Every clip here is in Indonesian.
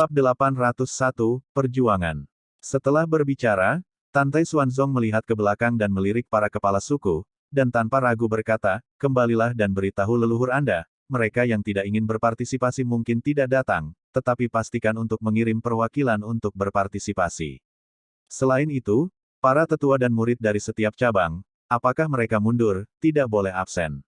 Bab 801, Perjuangan. Setelah berbicara, Tantai Xuanzong melihat ke belakang dan melirik para kepala suku, dan tanpa ragu berkata, kembalilah dan beritahu leluhur Anda, mereka yang tidak ingin berpartisipasi mungkin tidak datang, tetapi pastikan untuk mengirim perwakilan untuk berpartisipasi. Selain itu, para tetua dan murid dari setiap cabang, apakah mereka mundur, tidak boleh absen.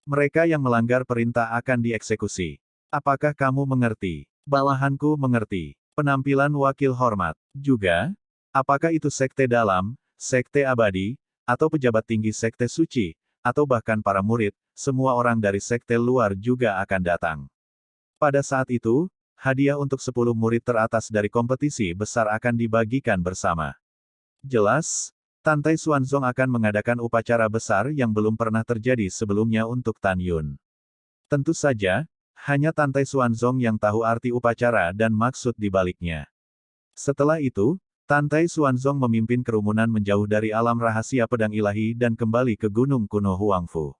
Mereka yang melanggar perintah akan dieksekusi. Apakah kamu mengerti? Bawahanku mengerti. Penampilan wakil hormat. Juga, apakah itu sekte dalam, sekte abadi, atau pejabat tinggi sekte suci, atau bahkan para murid, semua orang dari sekte luar juga akan datang. Pada saat itu, hadiah untuk 10 murid teratas dari kompetisi besar akan dibagikan bersama. Jelas, Tantai Xuanzong akan mengadakan upacara besar yang belum pernah terjadi sebelumnya untuk Tan Yun. Tentu saja, hanya Tantai Xuanzong yang tahu arti upacara dan maksud di baliknya. Setelah itu, Tantai Xuanzong memimpin kerumunan menjauh dari alam rahasia pedang ilahi dan kembali ke gunung kuno Huangfu.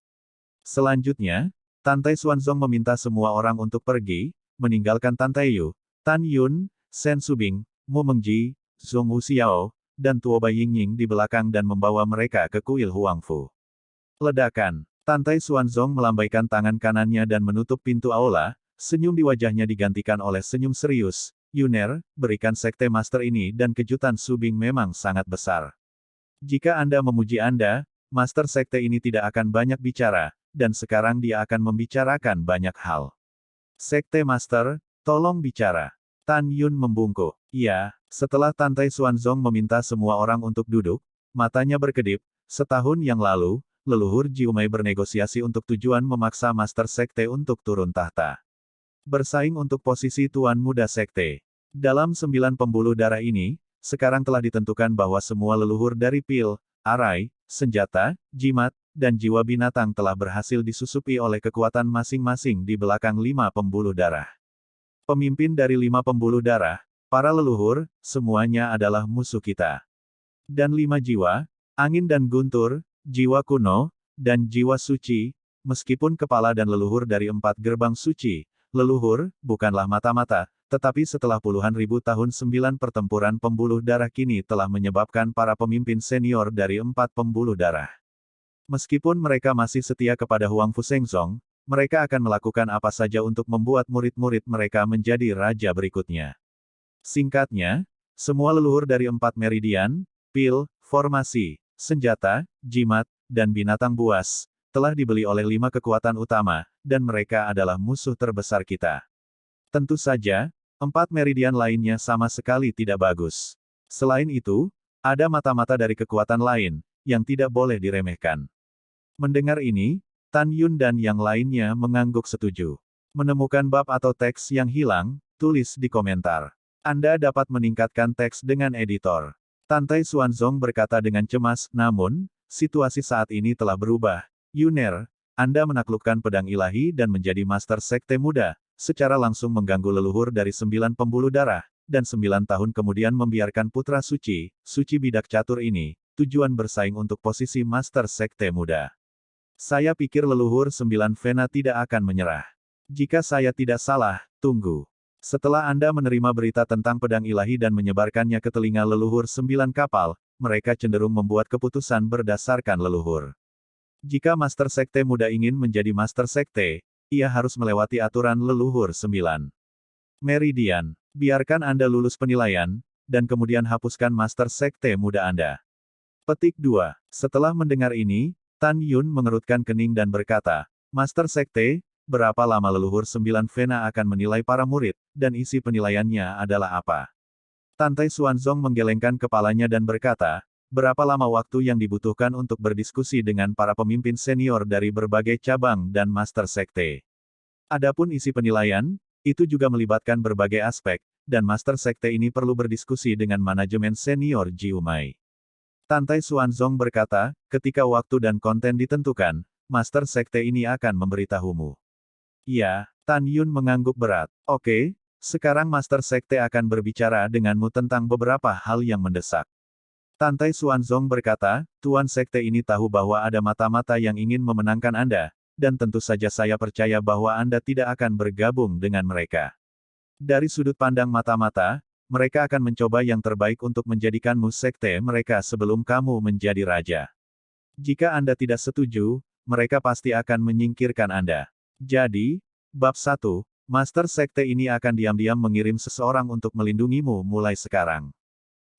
Selanjutnya, Tantai Xuanzong meminta semua orang untuk pergi, meninggalkan Tantai Yu, Tan Yun, Shen Subing, Mu Mengji, Zhong Wuxiao, dan Tuo Bai Yingying di belakang dan membawa mereka ke kuil Huangfu. Ledakan. Tantai Xuanzong melambaikan tangan kanannya dan menutup pintu aula, senyum di wajahnya digantikan oleh senyum serius. Yuner, berikan sekte master ini dan kejutan Subing memang sangat besar. Jika Anda memuji Anda, master sekte ini tidak akan banyak bicara, dan sekarang dia akan membicarakan banyak hal. Sekte master, tolong bicara. Tan Yun membungkuk. Iya, setelah Tantai Xuanzong meminta semua orang untuk duduk, matanya berkedip, setahun yang lalu, leluhur Jiumei bernegosiasi untuk tujuan memaksa master sekte untuk turun tahta. Bersaing untuk posisi tuan muda sekte. Dalam 9 pembuluh darah ini, sekarang telah ditentukan bahwa semua leluhur dari pil, arai, senjata, jimat, dan jiwa binatang telah berhasil disusupi oleh kekuatan masing-masing di belakang 5 pembuluh darah. Pemimpin dari 5 pembuluh darah, para leluhur, semuanya adalah musuh kita. Dan 5 jiwa, angin dan guntur, jiwa kuno, dan jiwa suci, meskipun kepala dan leluhur dari 4 gerbang suci, leluhur, bukanlah mata-mata, tetapi setelah puluhan ribu tahun 9 pertempuran pembuluh darah kini telah menyebabkan para pemimpin senior dari 4 pembuluh darah. Meskipun mereka masih setia kepada Huangfu Shengzong, mereka akan melakukan apa saja untuk membuat murid-murid mereka menjadi raja berikutnya. Singkatnya, semua leluhur dari 4 meridian, pil, formasi, senjata, jimat, dan binatang buas, telah dibeli oleh 5 kekuatan utama, dan mereka adalah musuh terbesar kita. Tentu saja, 4 meridian lainnya sama sekali tidak bagus. Selain itu, ada mata-mata dari kekuatan lain, yang tidak boleh diremehkan. Mendengar ini, Tan Yun dan yang lainnya mengangguk setuju. Menemukan bab atau teks yang hilang, tulis di komentar. Anda dapat meningkatkan teks dengan editor. Tantai Xuanzong berkata dengan cemas, namun, situasi saat ini telah berubah. Yuner, Anda menaklukkan pedang ilahi dan menjadi master sekte muda, secara langsung mengganggu leluhur dari 9 pembuluh darah, dan 9 tahun kemudian membiarkan putra suci, suci bidak catur ini, tujuan bersaing untuk posisi master sekte muda. Saya pikir leluhur 9 Vena tidak akan menyerah. Jika saya tidak salah, tunggu. Setelah Anda menerima berita tentang pedang ilahi dan menyebarkannya ke telinga leluhur 9 kapal, mereka cenderung membuat keputusan berdasarkan leluhur. Jika Master Sekte muda ingin menjadi Master Sekte, ia harus melewati aturan leluhur 9 meridian. Biarkan Anda lulus penilaian, dan kemudian hapuskan Master Sekte muda Anda. Petik 2. Setelah mendengar ini, Tan Yun mengerutkan kening dan berkata, Master Sekte, berapa lama leluhur 9 Vena akan menilai para murid, dan isi penilaiannya adalah apa? Tantai Xuanzong menggelengkan kepalanya dan berkata, berapa lama waktu yang dibutuhkan untuk berdiskusi dengan para pemimpin senior dari berbagai cabang dan master sekte. Adapun isi penilaian, itu juga melibatkan berbagai aspek, dan master sekte ini perlu berdiskusi dengan manajemen senior Jiumei. Tantai Xuanzong berkata, ketika waktu dan konten ditentukan, master sekte ini akan memberitahumu. Ya, Tan Yun mengangguk berat. Oke, sekarang Master Sekte akan berbicara denganmu tentang beberapa hal yang mendesak. Tantai Xuanzong berkata, Tuan Sekte ini tahu bahwa ada mata-mata yang ingin memenangkan Anda, dan tentu saja saya percaya bahwa Anda tidak akan bergabung dengan mereka. Dari sudut pandang mata-mata, mereka akan mencoba yang terbaik untuk menjadikanmu sekte mereka sebelum kamu menjadi raja. Jika Anda tidak setuju, mereka pasti akan menyingkirkan Anda. Jadi, bab 1, Master Sekte ini akan diam-diam mengirim seseorang untuk melindungimu mulai sekarang.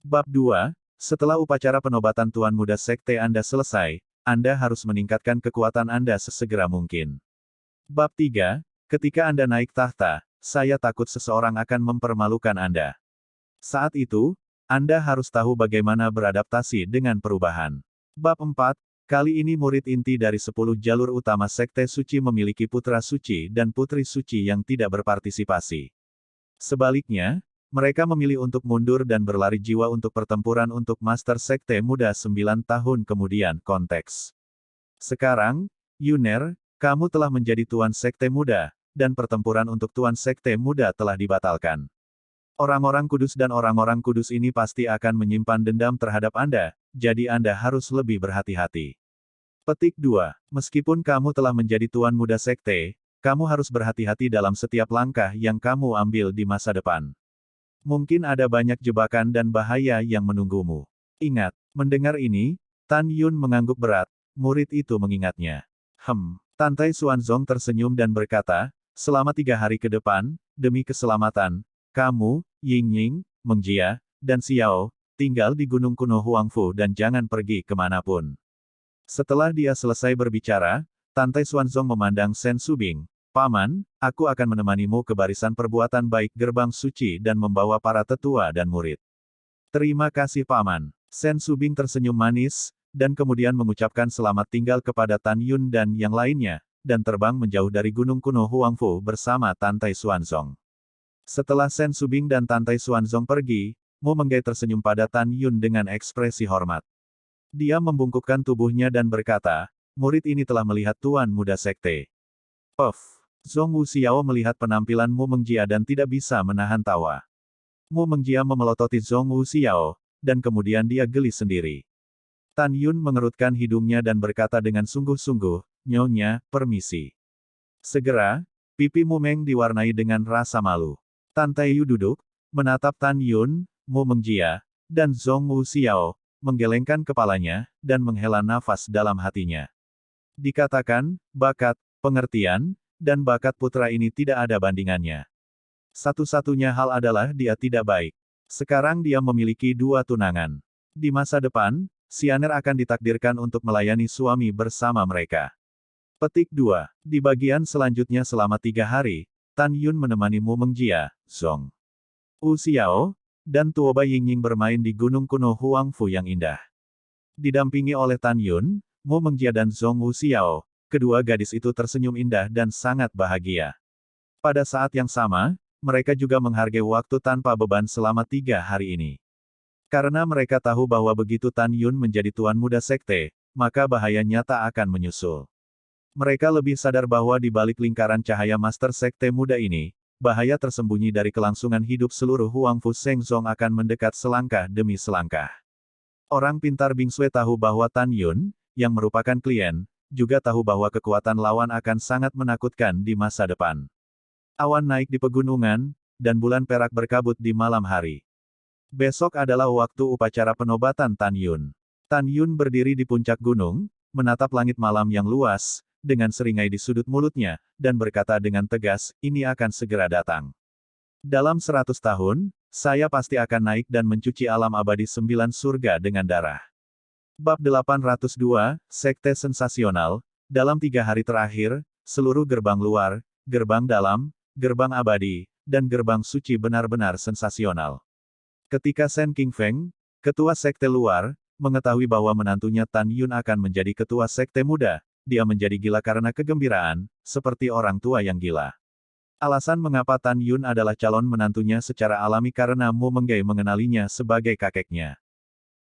Bab 2, setelah upacara penobatan Tuan Muda Sekte Anda selesai, Anda harus meningkatkan kekuatan Anda sesegera mungkin. Bab 3, ketika Anda naik tahta, saya takut seseorang akan mempermalukan Anda. Saat itu, Anda harus tahu bagaimana beradaptasi dengan perubahan. Bab 4, kali ini murid inti dari 10 jalur utama Sekte Suci memiliki putra suci dan putri suci yang tidak berpartisipasi. Sebaliknya, mereka memilih untuk mundur dan berlari jiwa untuk pertempuran untuk Master Sekte Muda 9 tahun kemudian. Konteks. Sekarang, Yuner, kamu telah menjadi Tuan Sekte Muda, dan pertempuran untuk Tuan Sekte Muda telah dibatalkan. Orang-orang kudus dan orang-orang kudus ini pasti akan menyimpan dendam terhadap Anda, jadi Anda harus lebih berhati-hati. Petik 2. Meskipun kamu telah menjadi Tuan Muda Sekte, kamu harus berhati-hati dalam setiap langkah yang kamu ambil di masa depan. Mungkin ada banyak jebakan dan bahaya yang menunggumu. Ingat, mendengar ini, Tan Yun mengangguk berat, murid itu mengingatnya. Tantai Xuanzong tersenyum dan berkata, selama 3 hari ke depan, demi keselamatan, kamu, Ying-Ying, Meng Jia, dan Xiao, tinggal di Gunung Kuno Huangfu dan jangan pergi kemanapun. Setelah dia selesai berbicara, Tantai Xuanzong memandang Sen Subing. Paman, aku akan menemanimu ke barisan perbuatan baik gerbang suci dan membawa para tetua dan murid. Terima kasih Paman. Sen Subing tersenyum manis, dan kemudian mengucapkan selamat tinggal kepada Tan Yun dan yang lainnya, dan terbang menjauh dari Gunung Kuno Huangfu bersama Tantai Xuanzong. Setelah Sen Subing dan Tantai Xuanzong pergi, Mu Menggai tersenyum pada Tan Yun dengan ekspresi hormat. Dia membungkukkan tubuhnya dan berkata, murid ini telah melihat Tuan Muda Sekte. Zhong Wuxiao melihat penampilan Mu Mengjia dan tidak bisa menahan tawa. Mu Mengjia memelototi Zhong Wuxiao, dan kemudian dia geli sendiri. Tan Yun mengerutkan hidungnya dan berkata dengan sungguh-sungguh, Nyonya, permisi. Segera, pipi Mu Meng diwarnai dengan rasa malu. Tan Taiyu duduk, menatap Tan Yun, Mu Mengjia, dan Zhong Wuxiao, menggelengkan kepalanya, dan menghela nafas dalam hatinya. Dikatakan, bakat, pengertian, dan bakat putra ini tidak ada bandingannya. Satu-satunya hal adalah dia tidak baik. Sekarang dia memiliki 2 tunangan. Di masa depan, Xianer akan ditakdirkan untuk melayani suami bersama mereka. Petik 2. Di bagian selanjutnya selama 3 hari, Tan Yun menemani Mu Mengjia, Zhong Wuxiao, dan Tuoba Yingying bermain di Gunung Kuno Huangfu yang indah. Didampingi oleh Tan Yun, Mu Mengjia dan Zhong Wuxiao, kedua gadis itu tersenyum indah dan sangat bahagia. Pada saat yang sama, mereka juga menghargai waktu tanpa beban selama 3 hari ini. Karena mereka tahu bahwa begitu Tan Yun menjadi Tuan Muda Sekte, maka bahaya nyata akan menyusul. Mereka lebih sadar bahwa di balik lingkaran cahaya Master Sekte Muda ini, bahaya tersembunyi dari kelangsungan hidup seluruh Huangfu Shengzong akan mendekat selangkah demi selangkah. Orang pintar Bing Sui tahu bahwa Tan Yun, yang merupakan klien, juga tahu bahwa kekuatan lawan akan sangat menakutkan di masa depan. Awan naik di pegunungan, dan bulan perak berkabut di malam hari. Besok adalah waktu upacara penobatan Tan Yun. Tan Yun berdiri di puncak gunung, menatap langit malam yang luas, dengan seringai di sudut mulutnya, dan berkata dengan tegas, ini akan segera datang. Dalam 100 tahun, saya pasti akan naik dan mencuci alam abadi 9 surga dengan darah. Bab 802, Sekte Sensasional. Dalam 3 hari terakhir, seluruh gerbang luar, gerbang dalam, gerbang abadi, dan gerbang suci benar-benar sensasional. Ketika Sen Qingfeng, ketua sekte luar, mengetahui bahwa menantunya Tan Yun akan menjadi ketua sekte muda, dia menjadi gila karena kegembiraan, seperti orang tua yang gila. Alasan mengapa Tan Yun adalah calon menantunya secara alami karena Mu Menggai mengenalinya sebagai kakeknya.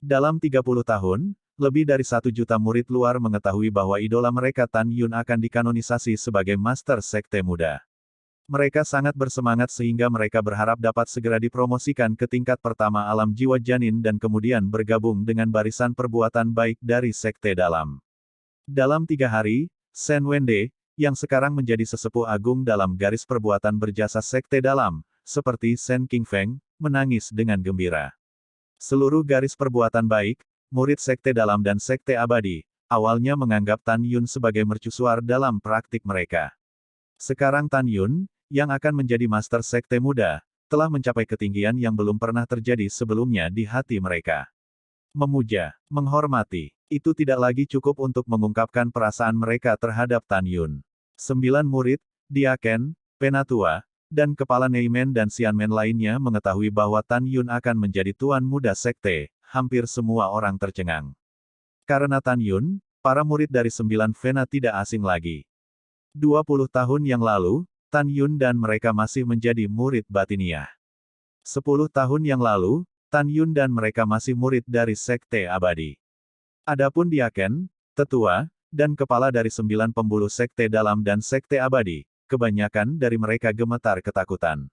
Dalam 30 tahun, lebih dari 1 juta murid luar mengetahui bahwa idola mereka Tan Yun akan dikanonisasi sebagai Master Sekte Muda. Mereka sangat bersemangat sehingga mereka berharap dapat segera dipromosikan ke tingkat pertama alam jiwa janin dan kemudian bergabung dengan barisan perbuatan baik dari sekte dalam. Dalam 3 hari, Sen Wende, yang sekarang menjadi sesepuh agung dalam garis perbuatan berjasa sekte dalam, seperti Sen Qingfeng, menangis dengan gembira. Seluruh garis perbuatan baik, murid sekte dalam dan sekte abadi, awalnya menganggap Tan Yun sebagai mercusuar dalam praktik mereka. Sekarang Tan Yun, yang akan menjadi master sekte muda, telah mencapai ketinggian yang belum pernah terjadi sebelumnya di hati mereka. Memuja, menghormati, itu tidak lagi cukup untuk mengungkapkan perasaan mereka terhadap Tan Yun. 9 murid, Diaken, Penatua, dan kepala Neimen dan Xianmen lainnya mengetahui bahwa Tan Yun akan menjadi tuan muda sekte, hampir semua orang tercengang. Karena Tan Yun, para murid dari 9 Vena tidak asing lagi. 20 tahun yang lalu, Tan Yun dan mereka masih menjadi murid batiniah. 10 tahun yang lalu, Tan Yun dan mereka masih murid dari sekte abadi. Adapun Diaken, tetua, dan kepala dari 9 pembuluh sekte dalam dan sekte abadi, kebanyakan dari mereka gemetar ketakutan.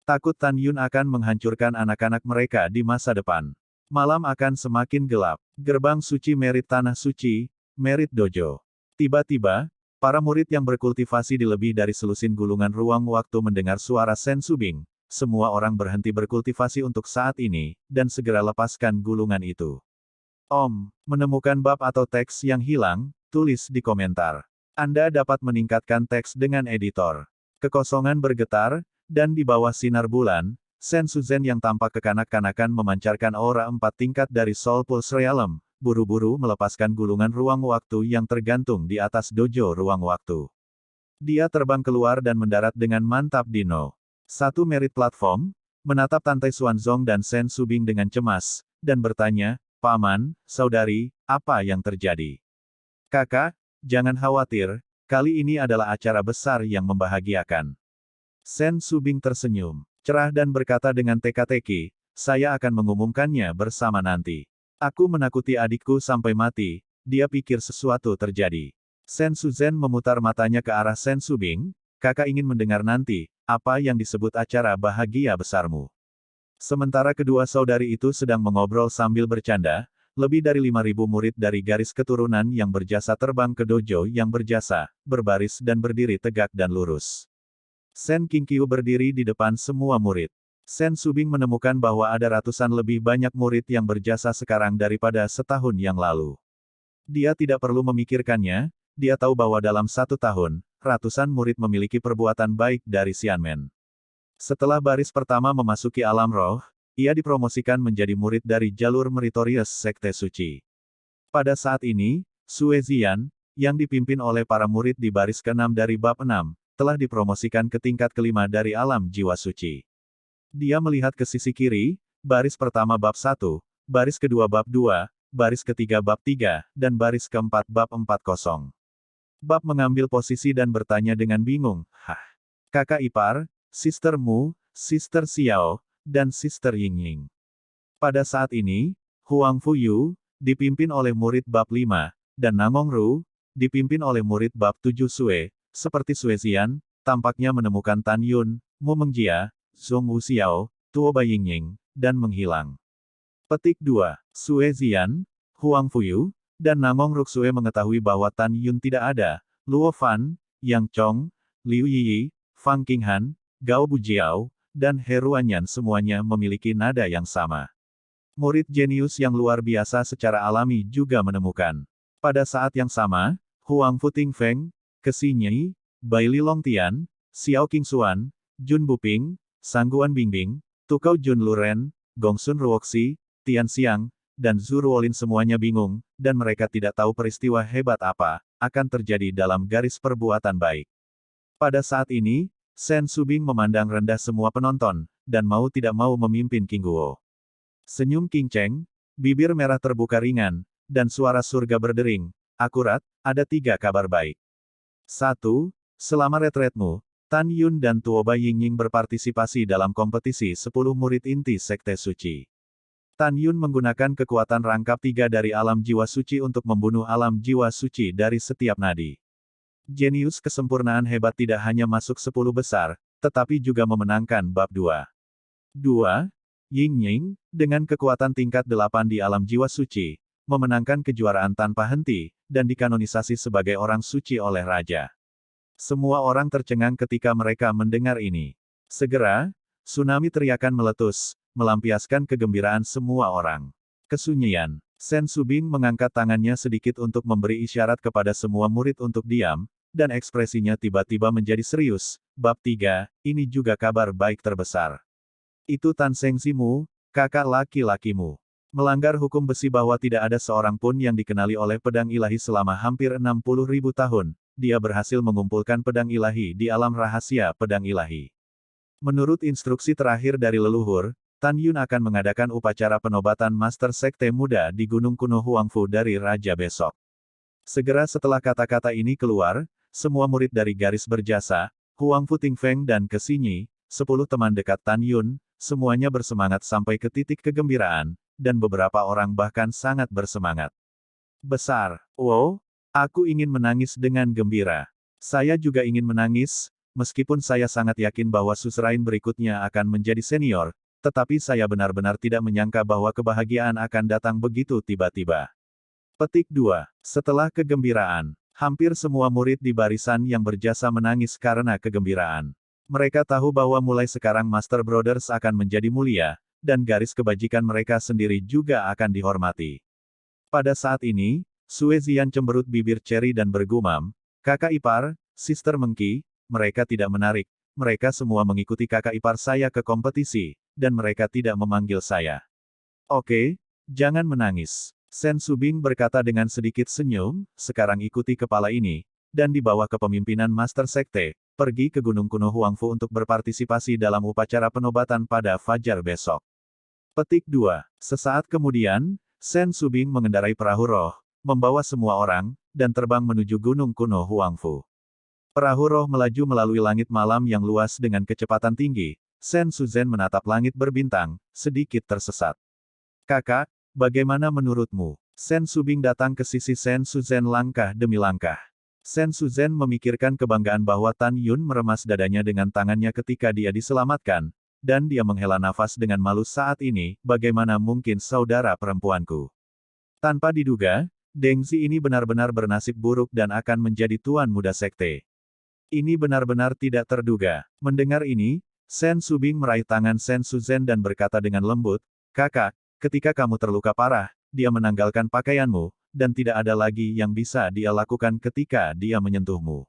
Takut Tan Yun akan menghancurkan anak-anak mereka di masa depan. Malam akan semakin gelap. Gerbang suci Merit Tanah Suci, Merit Dojo. Tiba-tiba, para murid yang berkultivasi di lebih dari selusin gulungan ruang waktu mendengar suara Sen Subing. Semua orang berhenti berkultivasi untuk saat ini, dan segera lepaskan gulungan itu. Menemukan bab atau teks yang hilang, tulis di komentar. Anda dapat meningkatkan teks dengan editor. Kekosongan bergetar, dan di bawah sinar bulan, Sen Suzen yang tampak kekanak-kanakan memancarkan aura 4 tingkat dari Soul Pulse Realm, buru-buru melepaskan gulungan ruang waktu yang tergantung di atas dojo ruang waktu. Dia terbang keluar dan mendarat dengan mantap di No. 1 Merit Platform, menatap Tante Xuanzong dan Sen Subing dengan cemas, dan bertanya, "Paman, saudari, apa yang terjadi?" "Kakak, jangan khawatir, kali ini adalah acara besar yang membahagiakan." Sen Subing tersenyum, cerah dan berkata dengan teka-teki, "Saya akan mengumumkannya bersama nanti. Aku menakuti adikku sampai mati, dia pikir sesuatu terjadi." Sen Suzen memutar matanya ke arah Sen Subing, "Kakak ingin mendengar nanti, apa yang disebut acara bahagia besarmu." Sementara kedua saudari itu sedang mengobrol sambil bercanda, lebih dari 5.000 murid dari garis keturunan yang berjasa terbang ke dojo yang berjasa, berbaris dan berdiri tegak dan lurus. Sen Qingqiu berdiri di depan semua murid. Sen Subing menemukan bahwa ada ratusan lebih banyak murid yang berjasa sekarang daripada setahun yang lalu. Dia tidak perlu memikirkannya, dia tahu bahwa dalam 1 tahun, ratusan murid memiliki perbuatan baik dari Xianmen. Setelah baris pertama memasuki alam roh, ia dipromosikan menjadi murid dari jalur meritorius Sekte Suci. Pada saat ini, Sue Zian, yang dipimpin oleh para murid di baris ke-6 dari bab 6, telah dipromosikan ke tingkat ke-5 dari alam jiwa suci. Dia melihat ke sisi kiri, baris pertama bab 1, baris kedua bab 2, baris ketiga bab 3, dan baris keempat bab 40. Bab mengambil posisi dan bertanya dengan bingung, "Hah? Kakak ipar, Sister Mu, Sister Xiao, dan Sister Yingying." Pada saat ini, Huang Fuyu, dipimpin oleh murid bab 5, dan Nangong Ru, dipimpin oleh murid bab 7 Sue, seperti Sue Zian, tampaknya menemukan Tan Yun, Mu Mengjia, Zhong Wu Xiao, Tuo Bai Yingying, dan menghilang. Petik 2. Sue Zian, Huang Fuyu, dan Nangong Ruksue mengetahui bahwa Tan Yun tidak ada. Luo Fan, Yang Chong, Liu Yiyi, Fang Qinghan, Gao Bujiao, dan He Ruanyan semuanya memiliki nada yang sama. Murid jenius yang luar biasa secara alami juga menemukan. Pada saat yang sama, Huang Futing Feng, Kesi Nyi, Bai Li Longtian, Xiao Qingxuan, Jun Buping, Sangguan Bingbing, Tukau Jun Luren, Gongsun Ruoxi, Tian Xiang, dan Zhu Ruolin semuanya bingung, dan mereka tidak tahu peristiwa hebat apa akan terjadi dalam garis perbuatan baik. Pada saat ini, Sen Subing memandang rendah semua penonton, dan mau tidak mau memimpin King Guo. Senyum King Cheng, bibir merah terbuka ringan, dan suara surga berdering, "Akurat, ada 3 kabar baik. 1. Selama retretmu, Tan Yun dan Tuo Bai Yingying berpartisipasi dalam kompetisi 10 murid inti Sekte Suci. Tan Yun menggunakan kekuatan rangkap 3 dari alam jiwa suci untuk membunuh alam jiwa suci dari setiap nadi. Jenius kesempurnaan hebat tidak hanya masuk 10 besar, tetapi juga memenangkan bab 2. 2. Yingying, dengan kekuatan tingkat 8 di alam jiwa suci, memenangkan kejuaraan tanpa henti, dan dikanonisasi sebagai orang suci oleh Raja. Semua orang tercengang ketika mereka mendengar ini. Segera, Tsunami teriakan meletus, melampiaskan kegembiraan semua orang. Kesunyian. Sen Subing mengangkat tangannya sedikit untuk memberi isyarat kepada semua murid untuk diam, dan ekspresinya tiba-tiba menjadi serius. Bab 3, ini juga kabar baik terbesar. Itu Tan Sengsimu, kakak laki-lakimu. Melanggar hukum besi bahwa tidak ada seorang pun yang dikenali oleh pedang ilahi selama hampir 60.000 tahun. Dia berhasil mengumpulkan pedang ilahi di alam rahasia pedang ilahi. Menurut instruksi terakhir dari leluhur, Tan Yun akan mengadakan upacara penobatan Master Sekte Muda di Gunung Kuno Huangfu dari Raja besok. Segera setelah kata-kata ini keluar, semua murid dari garis berjasa, Huangfu Tingfeng dan Kesinyi, 10 teman dekat Tan Yun, semuanya bersemangat sampai ke titik kegembiraan, dan beberapa orang bahkan sangat bersemangat. Besar. Wow, aku ingin menangis dengan gembira. Saya juga ingin menangis, meskipun saya sangat yakin bahwa Susrain berikutnya akan menjadi senior, tetapi saya benar-benar tidak menyangka bahwa kebahagiaan akan datang begitu tiba-tiba. Petik 2. Setelah kegembiraan, hampir semua murid di barisan yang berjasa menangis karena kegembiraan. Mereka tahu bahwa mulai sekarang Master Brothers akan menjadi mulia, dan garis kebajikan mereka sendiri juga akan dihormati. Pada saat ini, Sue Zian cemberut bibir Cherry dan bergumam, kakak ipar, Sister Mengki, mereka tidak menarik, mereka semua mengikuti kakak ipar saya ke kompetisi, dan mereka tidak memanggil saya. Oke, jangan menangis. Sen Subing berkata dengan sedikit senyum, sekarang ikuti kepala ini, dan di bawah kepemimpinan Master Sekte, pergi ke Gunung Kuno Huangfu untuk berpartisipasi dalam upacara penobatan pada fajar besok. Petik 2. Sesaat kemudian, Sen Subing mengendarai perahu roh, membawa semua orang, dan terbang menuju Gunung Kuno Huangfu. Perahu roh melaju melalui langit malam yang luas dengan kecepatan tinggi. Sen Suzhen menatap langit berbintang, sedikit tersesat. Kakak, bagaimana menurutmu? Sen Subing datang ke sisi Sen Suzhen langkah demi langkah. Sen Suzhen memikirkan kebanggaan bahwa Tan Yun meremas dadanya dengan tangannya ketika dia diselamatkan, dan dia menghela nafas dengan malu saat ini, bagaimana mungkin saudara perempuanku. Tanpa diduga, Deng Zi ini benar-benar bernasib buruk dan akan menjadi tuan muda sekte. Ini benar-benar tidak terduga. Mendengar ini, Sen Subing meraih tangan Sen Suzhen dan berkata dengan lembut, kakak, ketika kamu terluka parah, dia menanggalkan pakaianmu, dan tidak ada lagi yang bisa dia lakukan ketika dia menyentuhmu.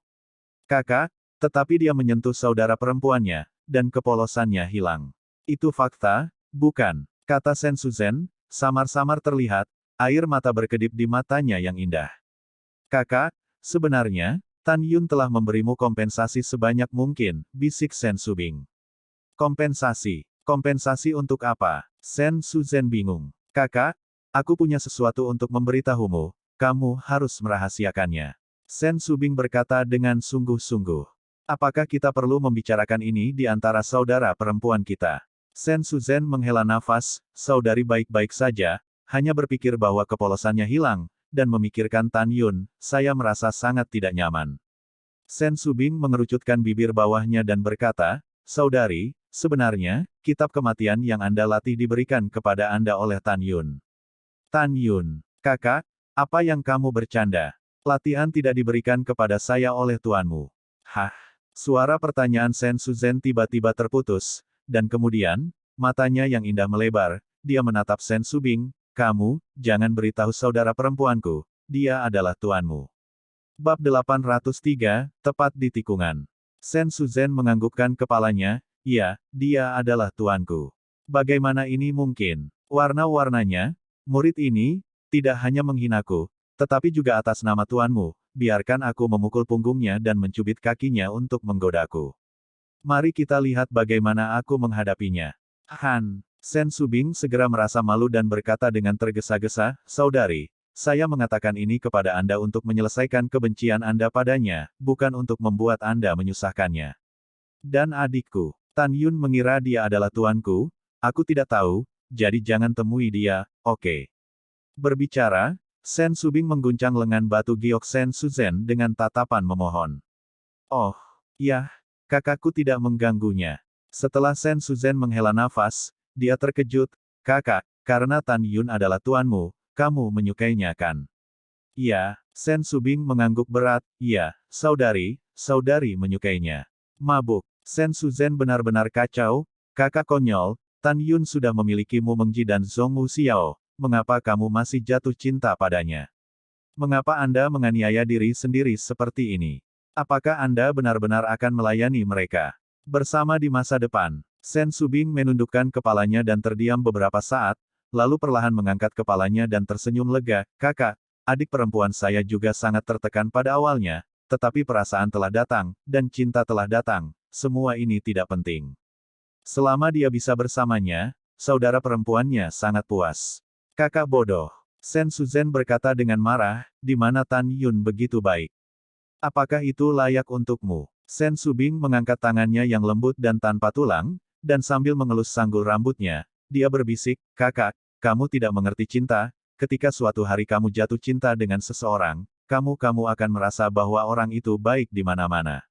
Kakak, tetapi dia menyentuh saudara perempuannya, dan kepolosannya hilang. Itu fakta, bukan? Kata Sen Suzhen, samar-samar terlihat, air mata berkedip di matanya yang indah. Kakak, sebenarnya, Tan Yun telah memberimu kompensasi sebanyak mungkin, bisik Sen Subing. Kompensasi? Kompensasi untuk apa? Sen Suzhen bingung. Kakak, aku punya sesuatu untuk memberitahumu, kamu harus merahasiakannya. Sen Subing berkata dengan sungguh-sungguh. Apakah kita perlu membicarakan ini di antara saudara perempuan kita? Sen Suzhen menghela nafas, saudari baik-baik saja, hanya berpikir bahwa kepolosannya hilang, dan memikirkan Tan Yun, saya merasa sangat tidak nyaman. Sen Subing mengerucutkan bibir bawahnya dan berkata, saudari, sebenarnya, kitab kematian yang Anda latih diberikan kepada Anda oleh Tan Yun. Tan Yun, kakak, apa yang kamu bercanda? Latihan tidak diberikan kepada saya oleh tuanmu. Hah? Suara pertanyaan Sen Suzhen tiba-tiba terputus, dan kemudian, matanya yang indah melebar, dia menatap Sen Subing, kamu, jangan beritahu saudara perempuanku, dia adalah tuanmu. Bab 803, tepat di tikungan. Sen Suzhen menganggukkan kepalanya, iya, dia adalah tuanku. Bagaimana ini mungkin? Warna-warnanya, murid ini, tidak hanya menghinaku, tetapi juga atas nama tuanmu, biarkan aku memukul punggungnya dan mencubit kakinya untuk menggodaku. Mari kita lihat bagaimana aku menghadapinya. Han, Sen Subing segera merasa malu dan berkata dengan tergesa-gesa, saudari, saya mengatakan ini kepada Anda untuk menyelesaikan kebencian Anda padanya, bukan untuk membuat Anda menyusahkannya. Dan adikku, Tan Yun mengira dia adalah tuanku, aku tidak tahu, jadi jangan temui dia, oke. Berbicara, Sen Subing mengguncang lengan batu giok Sen Suzhen dengan tatapan memohon. Oh, ya, kakakku tidak mengganggunya. Setelah Sen Suzhen menghela nafas, dia terkejut, kakak, karena Tan Yun adalah tuanmu, kamu menyukainya kan? Iya, Sen Subing mengangguk berat, iya, saudari, saudari menyukainya. Mabuk, Sen Suzhen benar-benar kacau, Kakak konyol, Tan Yun sudah memilikimu Mengji dan Zhong Wu Xiao, mengapa kamu masih jatuh cinta padanya? Mengapa Anda menganiaya diri sendiri seperti ini? Apakah Anda benar-benar akan melayani mereka? Bersama di masa depan, Sen Subing menundukkan kepalanya dan terdiam beberapa saat, lalu perlahan mengangkat kepalanya dan tersenyum lega, kakak, adik perempuan saya juga sangat tertekan pada awalnya, tetapi perasaan telah datang, dan cinta telah datang, semua ini tidak penting. Selama dia bisa bersamanya, saudara perempuannya sangat puas. Kakak bodoh. Sen Suzhen berkata dengan marah, di mana Tan Yun begitu baik. Apakah itu layak untukmu? Sen Subing mengangkat tangannya yang lembut dan tanpa tulang, dan sambil mengelus sanggul rambutnya, dia berbisik, kakak, kamu tidak mengerti cinta, ketika suatu hari kamu jatuh cinta dengan seseorang, kamu akan merasa bahwa orang itu baik di mana-mana.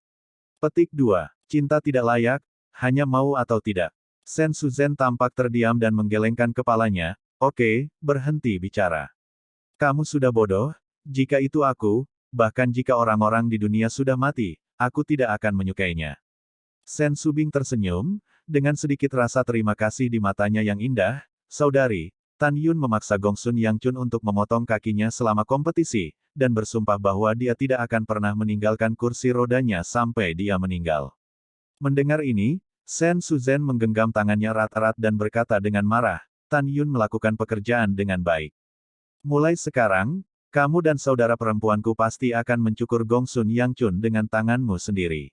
Petik 2. Cinta tidak layak, hanya mau atau tidak. Sen Suzhen tampak terdiam dan menggelengkan kepalanya, oke, berhenti bicara. Kamu sudah bodoh, jika itu aku, bahkan jika orang-orang di dunia sudah mati, aku tidak akan menyukainya. Sen Subing tersenyum, dengan sedikit rasa terima kasih di matanya yang indah, saudari, Tan Yun memaksa Gongsun Yang Chun untuk memotong kakinya selama kompetisi, dan bersumpah bahwa dia tidak akan pernah meninggalkan kursi rodanya sampai dia meninggal. Mendengar ini, Sen Suzhen menggenggam tangannya erat-erat dan berkata dengan marah, Tan Yun melakukan pekerjaan dengan baik. Mulai sekarang, kamu dan saudara perempuanku pasti akan mencukur Gongsun Yang Chun dengan tanganmu sendiri.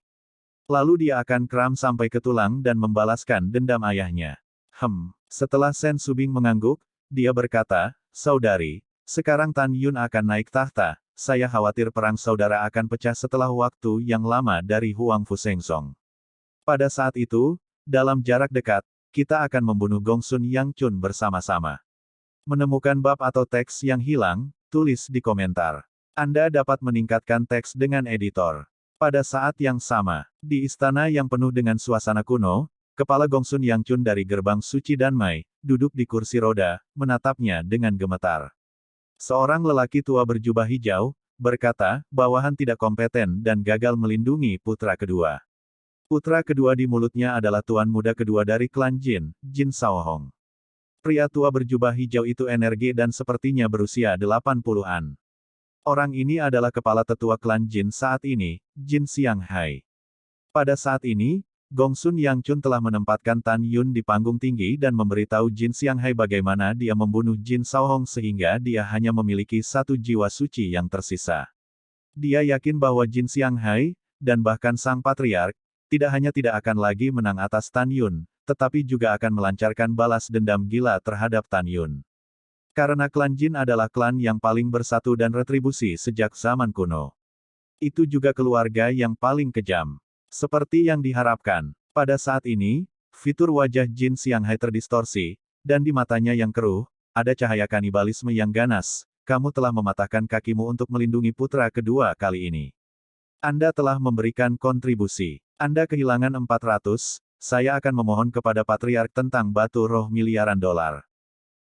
Lalu dia akan kram sampai ke tulang dan membalaskan dendam ayahnya. Setelah Sen Subing mengangguk, dia berkata, saudari, sekarang Tan Yun akan naik tahta, saya khawatir perang saudara akan pecah setelah waktu yang lama dari Huang Fusengzong. Pada saat itu, dalam jarak dekat, kita akan membunuh Gongsun Yang Chun bersama-sama. Menemukan bab atau teks yang hilang, tulis di komentar. Anda dapat meningkatkan teks dengan editor. Pada saat yang sama, di istana yang penuh dengan suasana kuno, kepala Gongsun Yang Chun dari gerbang suci Danmai, duduk di kursi roda, menatapnya dengan gemetar. Seorang lelaki tua berjubah hijau, berkata, bawahan tidak kompeten dan gagal melindungi putra kedua. Putra kedua di mulutnya adalah tuan muda kedua dari klan Jin, Jin Shaohong. Pria tua berjubah hijau itu energi dan sepertinya berusia 80-an. Orang ini adalah kepala tetua klan Jin saat ini, Jin Xianghai. Pada saat ini, Gongsun Yang Chun telah menempatkan Tan Yun di panggung tinggi dan memberitahu Jin Xianghai bagaimana dia membunuh Jin Shaohong sehingga dia hanya memiliki satu jiwa suci yang tersisa. Dia yakin bahwa Jin Xianghai, dan bahkan sang patriark, tidak hanya tidak akan lagi menang atas Tan Yun, tetapi juga akan melancarkan balas dendam gila terhadap Tan Yun. Karena klan Jin adalah klan yang paling bersatu dan retribusi sejak zaman kuno. Itu juga keluarga yang paling kejam. Seperti yang diharapkan, pada saat ini, fitur wajah Jin Xianghai terdistorsi, dan di matanya yang keruh, ada cahaya kanibalisme yang ganas. Kamu telah mematahkan kakimu untuk melindungi putra kedua kali ini. Anda telah memberikan kontribusi. Anda kehilangan 400, saya akan memohon kepada Patriark tentang batu roh miliaran dolar.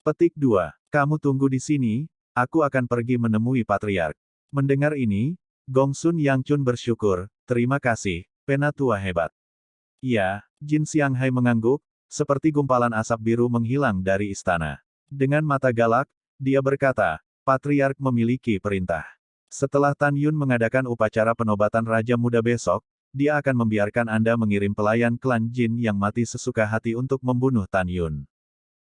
Petik 2. Kamu tunggu di sini, aku akan pergi menemui Patriark. Mendengar ini, Gongsun Yang Chun bersyukur, terima kasih, penatua hebat. Iya, Jin Xianghai mengangguk, seperti gumpalan asap biru menghilang dari istana. Dengan mata galak, dia berkata, Patriark memiliki perintah. Setelah Tan Yun mengadakan upacara penobatan Raja Muda besok, dia akan membiarkan Anda mengirim pelayan klan Jin yang mati sesuka hati untuk membunuh Tan Yun.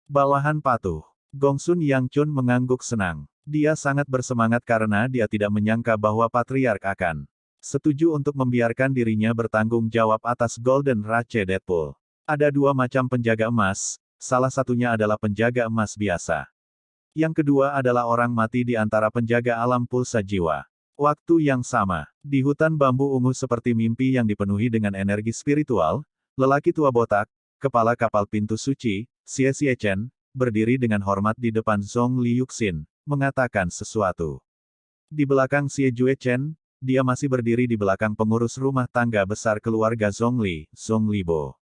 Bawahan patuh. Gongsun Yang Chun mengangguk senang. Dia sangat bersemangat karena dia tidak menyangka bahwa Patriark akan setuju untuk membiarkan dirinya bertanggung jawab atas Golden Rache Deadpool. Ada dua macam penjaga emas, salah satunya adalah penjaga emas biasa. Yang kedua adalah orang mati di antara penjaga alam pulsa jiwa. Waktu yang sama, di hutan bambu ungu seperti mimpi yang dipenuhi dengan energi spiritual, lelaki tua botak, kepala kapal pintu suci, Xie Xiachen, berdiri dengan hormat di depan Zhong Liuxin, mengatakan sesuatu. Di belakang Xie Juechen, dia masih berdiri di belakang pengurus rumah tangga besar keluarga Zhongli, Zhong Libo.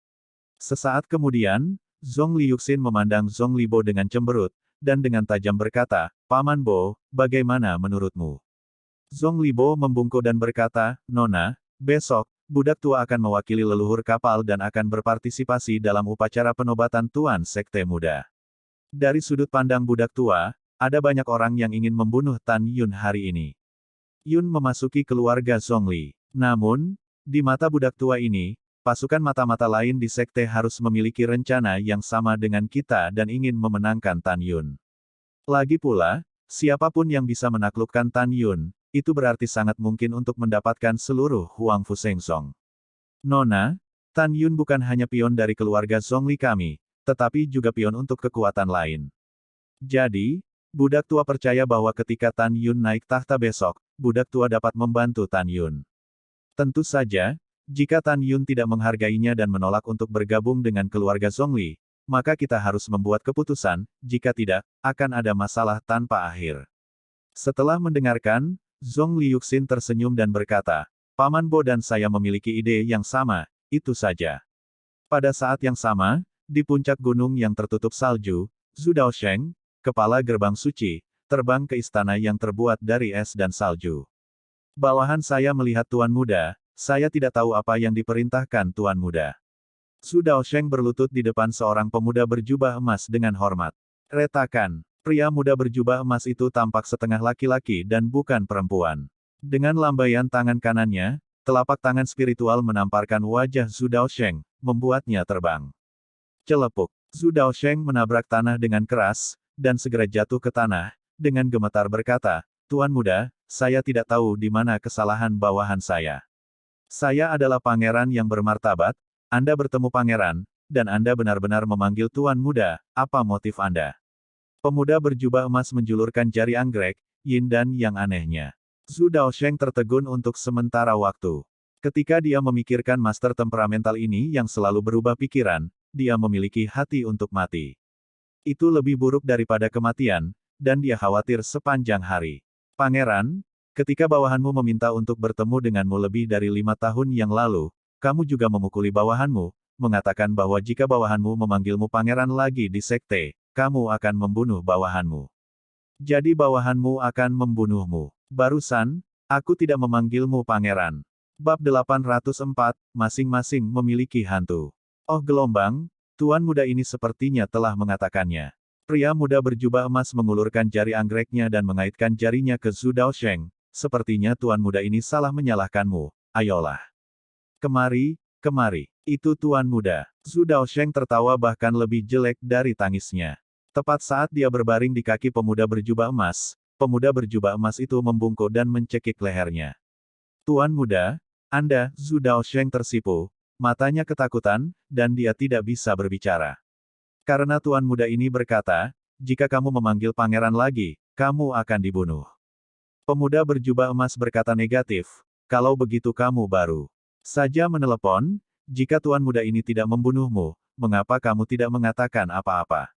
Sesaat kemudian, Zhong Liuxin memandang Zhong Libo dengan cemberut, dan dengan tajam berkata, Paman Bo, bagaimana menurutmu? Zhong Libo membungkuk dan berkata, Nona, besok, budak tua akan mewakili leluhur kapal dan akan berpartisipasi dalam upacara penobatan Tuan Sekte Muda. Dari sudut pandang budak tua, ada banyak orang yang ingin membunuh Tan Yun hari ini. Yun memasuki keluarga Zhongli. Namun, di mata budak tua ini, pasukan mata-mata lain di sekte harus memiliki rencana yang sama dengan kita dan ingin memenangkan Tan Yun. Lagi pula, siapapun yang bisa menaklukkan Tan Yun, itu berarti sangat mungkin untuk mendapatkan seluruh Huang Fu Shengzong. Nona, Tan Yun bukan hanya pion dari keluarga Zhongli kami, tetapi juga pion untuk kekuatan lain. Jadi, budak tua percaya bahwa ketika Tan Yun naik tahta besok, budak tua dapat membantu Tan Yun. Tentu saja, jika Tan Yun tidak menghargainya dan menolak untuk bergabung dengan keluarga Zhongli, maka kita harus membuat keputusan, jika tidak, akan ada masalah tanpa akhir. Setelah mendengarkan, Zhong Liuxin tersenyum dan berkata, Paman Bo dan saya memiliki ide yang sama, itu saja. Pada saat yang sama, di puncak gunung yang tertutup salju, Zhu Daosheng, kepala gerbang suci, terbang ke istana yang terbuat dari es dan salju. Bawahan saya melihat Tuan Muda, saya tidak tahu apa yang diperintahkan Tuan Muda. Zhu Daosheng berlutut di depan seorang pemuda berjubah emas dengan hormat. Retakan. Pria muda berjubah emas itu tampak setengah laki-laki dan bukan perempuan. Dengan lambaian tangan kanannya, telapak tangan spiritual menamparkan wajah Zhu Daosheng, membuatnya terbang. Celepuk. Zhu Daosheng menabrak tanah dengan keras, dan segera jatuh ke tanah, dengan gemetar berkata, Tuan Muda, saya tidak tahu di mana kesalahan bawahan saya. Saya adalah pangeran yang bermartabat, Anda bertemu pangeran, dan Anda benar-benar memanggil Tuan Muda, apa motif Anda? Pemuda berjubah emas menjulurkan jari anggrek, yin dan yang anehnya. Zhu Daosheng tertegun untuk sementara waktu. Ketika dia memikirkan master temperamental ini yang selalu berubah pikiran, dia memiliki hati untuk mati. Itu lebih buruk daripada kematian, dan dia khawatir sepanjang hari. Pangeran, ketika bawahanmu meminta untuk bertemu denganmu lebih dari 5 tahun yang lalu, kamu juga memukuli bawahanmu, mengatakan bahwa jika bawahanmu memanggilmu pangeran lagi di sekte, kamu akan membunuh bawahanmu. Jadi bawahanmu akan membunuhmu. Barusan, aku tidak memanggilmu pangeran. Bab 804, masing-masing memiliki hantu. Oh gelombang, Tuan Muda ini sepertinya telah mengatakannya. Pria muda berjubah emas mengulurkan jari anggreknya dan mengaitkan jarinya ke Zhu Daosheng. Sepertinya Tuan Muda ini salah menyalahkanmu, ayolah. Kemari, kemari. Itu Tuan Muda. Zhu Daosheng tertawa bahkan lebih jelek dari tangisnya. Tepat saat dia berbaring di kaki pemuda berjubah emas itu membungkuk dan mencekik lehernya. Tuan Muda, Anda, Zhu Daosheng tersipu, matanya ketakutan, dan dia tidak bisa berbicara. Karena Tuan Muda ini berkata, jika kamu memanggil pangeran lagi, kamu akan dibunuh. Pemuda berjubah emas berkata negatif, kalau begitu kamu baru saja menelepon, jika Tuan Muda ini tidak membunuhmu, mengapa kamu tidak mengatakan apa-apa?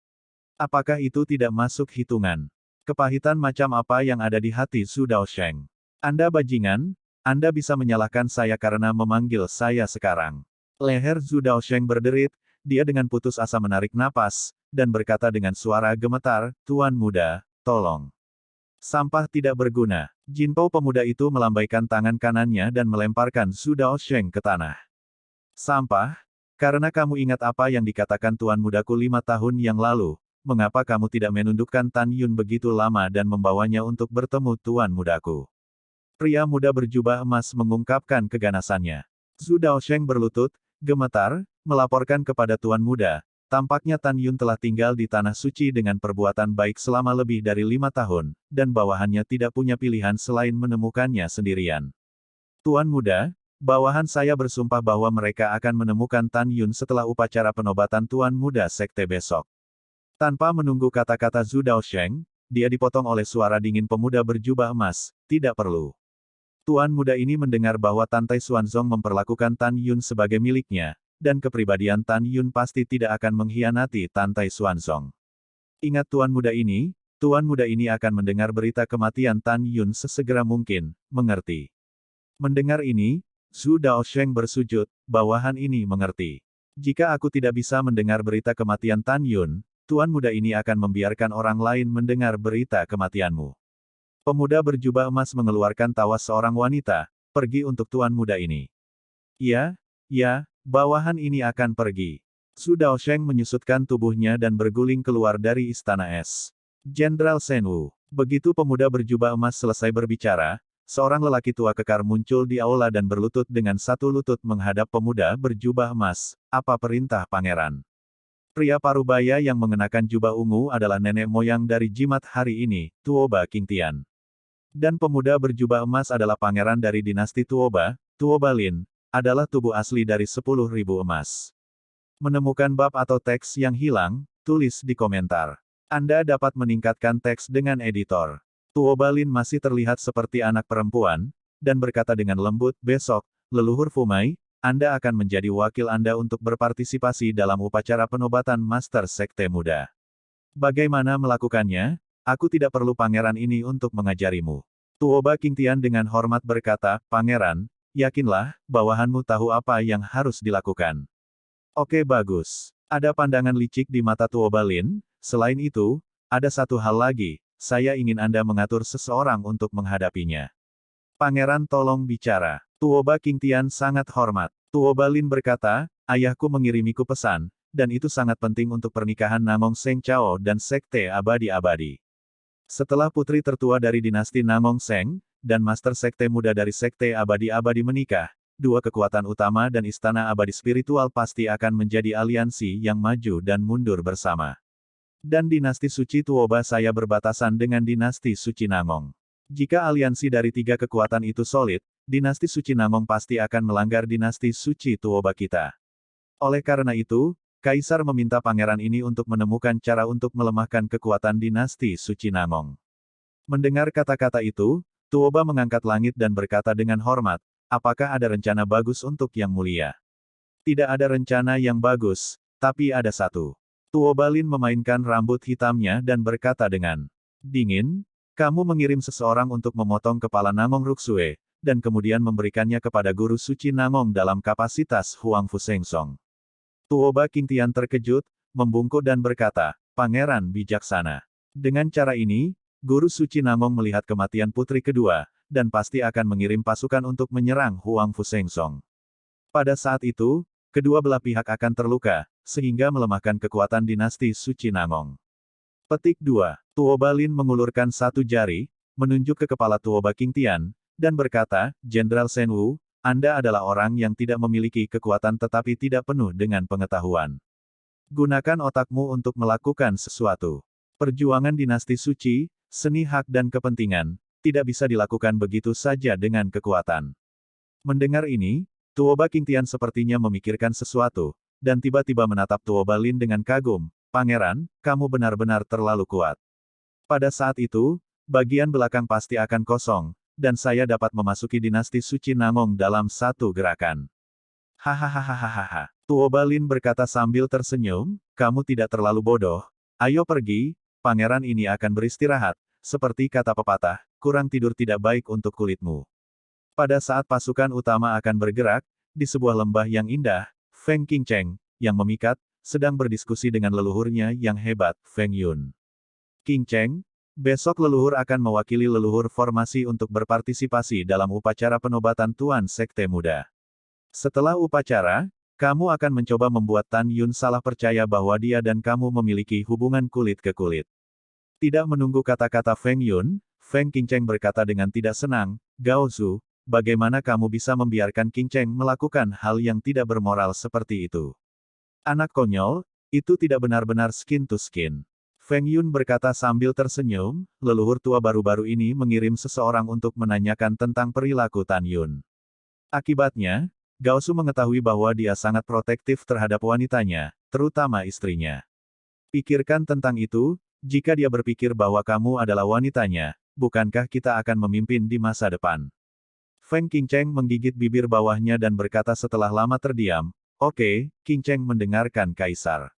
Apakah itu tidak masuk hitungan? Kepahitan macam apa yang ada di hati Zhu Daosheng? Anda bajingan, Anda bisa menyalahkan saya karena memanggil saya sekarang. Leher Zhu Daosheng berderit, dia dengan putus asa menarik napas, dan berkata dengan suara gemetar, Tuan Muda, tolong. Sampah tidak berguna. Jinpao pemuda itu melambaikan tangan kanannya dan melemparkan Zhu Daosheng ke tanah. Sampah? Karena kamu ingat apa yang dikatakan Tuan Mudaku 5 tahun yang lalu, mengapa kamu tidak menundukkan Tan Yun begitu lama dan membawanya untuk bertemu Tuan Mudaku? Pria muda berjubah emas mengungkapkan keganasannya. Zhu Daosheng berlutut, gemetar, melaporkan kepada Tuan Muda, tampaknya Tan Yun telah tinggal di Tanah Suci dengan perbuatan baik selama lebih dari 5 tahun, dan bawahannya tidak punya pilihan selain menemukannya sendirian. Tuan Muda, bawahan saya bersumpah bahwa mereka akan menemukan Tan Yun setelah upacara penobatan Tuan Muda Sekte besok. Tanpa menunggu kata-kata Zhu Daosheng, dia dipotong oleh suara dingin pemuda berjubah emas, tidak perlu. Tuan Muda ini mendengar bahwa Tantai Xuanzong memperlakukan Tan Yun sebagai miliknya, dan kepribadian Tan Yun pasti tidak akan mengkhianati Tantai Xuanzong. Ingat Tuan Muda ini akan mendengar berita kematian Tan Yun sesegera mungkin, mengerti. Mendengar ini, Zhu Daosheng bersujud, bawahan ini mengerti. Jika aku tidak bisa mendengar berita kematian Tan Yun, Tuan Muda ini akan membiarkan orang lain mendengar berita kematianmu. Pemuda berjubah emas mengeluarkan tawa seorang wanita, pergi untuk Tuan Muda ini. Ya, ya, bawahan ini akan pergi. Su Daosheng menyusutkan tubuhnya dan berguling keluar dari istana es. Jenderal Shen Wu. Begitu pemuda berjubah emas selesai berbicara, seorang lelaki tua kekar muncul di aula dan berlutut dengan satu lutut menghadap pemuda berjubah emas. Apa perintah pangeran? Pria parubaya yang mengenakan jubah ungu adalah nenek moyang dari jimat hari ini, Tuoba Qingtian. Dan pemuda berjubah emas adalah pangeran dari dinasti Tuoba, Tuoba Lin, adalah tubuh asli dari 10.000 emas. Menemukan bab atau teks yang hilang, tulis di komentar. Anda dapat meningkatkan teks dengan editor. Tuoba Lin masih terlihat seperti anak perempuan, dan berkata dengan lembut, besok, leluhur Fumai, Anda akan menjadi wakil Anda untuk berpartisipasi dalam upacara penobatan Master Sekte Muda. Bagaimana melakukannya? Aku tidak perlu pangeran ini untuk mengajarimu. Tuoba Qingtian dengan hormat berkata, Pangeran, yakinlah, bawahanmu tahu apa yang harus dilakukan. Oke bagus. Ada pandangan licik di mata Tuoba Lin, selain itu, ada satu hal lagi, saya ingin Anda mengatur seseorang untuk menghadapinya. Pangeran tolong bicara. Tuoba Qingtian sangat hormat. Tuoba Lin berkata, ayahku mengirimiku pesan, dan itu sangat penting untuk pernikahan Namong Seng Chao dan Sekte Abadi-Abadi. Setelah putri tertua dari dinasti Namong Seng, dan Master Sekte Muda dari Sekte Abadi-Abadi menikah, dua kekuatan utama dan istana abadi spiritual pasti akan menjadi aliansi yang maju dan mundur bersama. Dan dinasti suci Tuoba saya berbatasan dengan dinasti suci Namong. Jika aliansi dari tiga kekuatan itu solid, dinasti suci Namong pasti akan melanggar dinasti suci Tuoba kita. Oleh karena itu, Kaisar meminta pangeran ini untuk menemukan cara untuk melemahkan kekuatan dinasti suci Namong. Mendengar kata-kata itu, Tuoba mengangkat langit dan berkata dengan hormat, apakah ada rencana bagus untuk yang mulia? Tidak ada rencana yang bagus, tapi ada satu. Tuoba Lin memainkan rambut hitamnya dan berkata dengan dingin, kamu mengirim seseorang untuk memotong kepala Namong Ruksue, dan kemudian memberikannya kepada guru suci Namong dalam kapasitas Huang Fusengsong. Tuoba Qingtian terkejut, membungkuk dan berkata, Pangeran bijaksana. Dengan cara ini, guru suci Namong melihat kematian putri kedua, dan pasti akan mengirim pasukan untuk menyerang Huang Fusengsong. Pada saat itu, kedua belah pihak akan terluka, sehingga melemahkan kekuatan dinasti suci Namong. Petik 2. Tuoba Lin mengulurkan satu jari, menunjuk ke kepala Tuoba Qingtian, dan berkata, Jenderal Shen Wu, Anda adalah orang yang tidak memiliki kekuatan tetapi tidak penuh dengan pengetahuan. Gunakan otakmu untuk melakukan sesuatu. Perjuangan dinasti suci, seni hak dan kepentingan, tidak bisa dilakukan begitu saja dengan kekuatan. Mendengar ini, Tuoba Qingtian sepertinya memikirkan sesuatu, dan tiba-tiba menatap Tuoba Lin dengan kagum, Pangeran, kamu benar-benar terlalu kuat. Pada saat itu, bagian belakang pasti akan kosong, dan saya dapat memasuki dinasti suci Namong dalam satu gerakan. Hahaha. Tuoba Lin berkata sambil tersenyum, kamu tidak terlalu bodoh. Ayo pergi, pangeran ini akan beristirahat, seperti kata pepatah, kurang tidur tidak baik untuk kulitmu. Pada saat pasukan utama akan bergerak, di sebuah lembah yang indah, Feng Qingcheng, yang memikat, sedang berdiskusi dengan leluhurnya yang hebat, Feng Yun. Qingcheng, besok leluhur akan mewakili leluhur formasi untuk berpartisipasi dalam upacara penobatan Tuan Sekte Muda. Setelah upacara, kamu akan mencoba membuat Tan Yun salah percaya bahwa dia dan kamu memiliki hubungan kulit ke kulit. Tidak menunggu kata-kata Feng Yun, Feng Qingcheng berkata dengan tidak senang, Gao Zhu, bagaimana kamu bisa membiarkan Qingcheng melakukan hal yang tidak bermoral seperti itu? Anak konyol, itu tidak benar-benar skin to skin. Feng Yun berkata sambil tersenyum, leluhur tua baru-baru ini mengirim seseorang untuk menanyakan tentang perilaku Tan Yun. Akibatnya, Gao Su mengetahui bahwa dia sangat protektif terhadap wanitanya, terutama istrinya. Pikirkan tentang itu, jika dia berpikir bahwa kamu adalah wanitanya, bukankah kita akan memimpin di masa depan? Feng Qingcheng menggigit bibir bawahnya dan berkata setelah lama terdiam, Oke, Qingcheng mendengarkan Kaisar.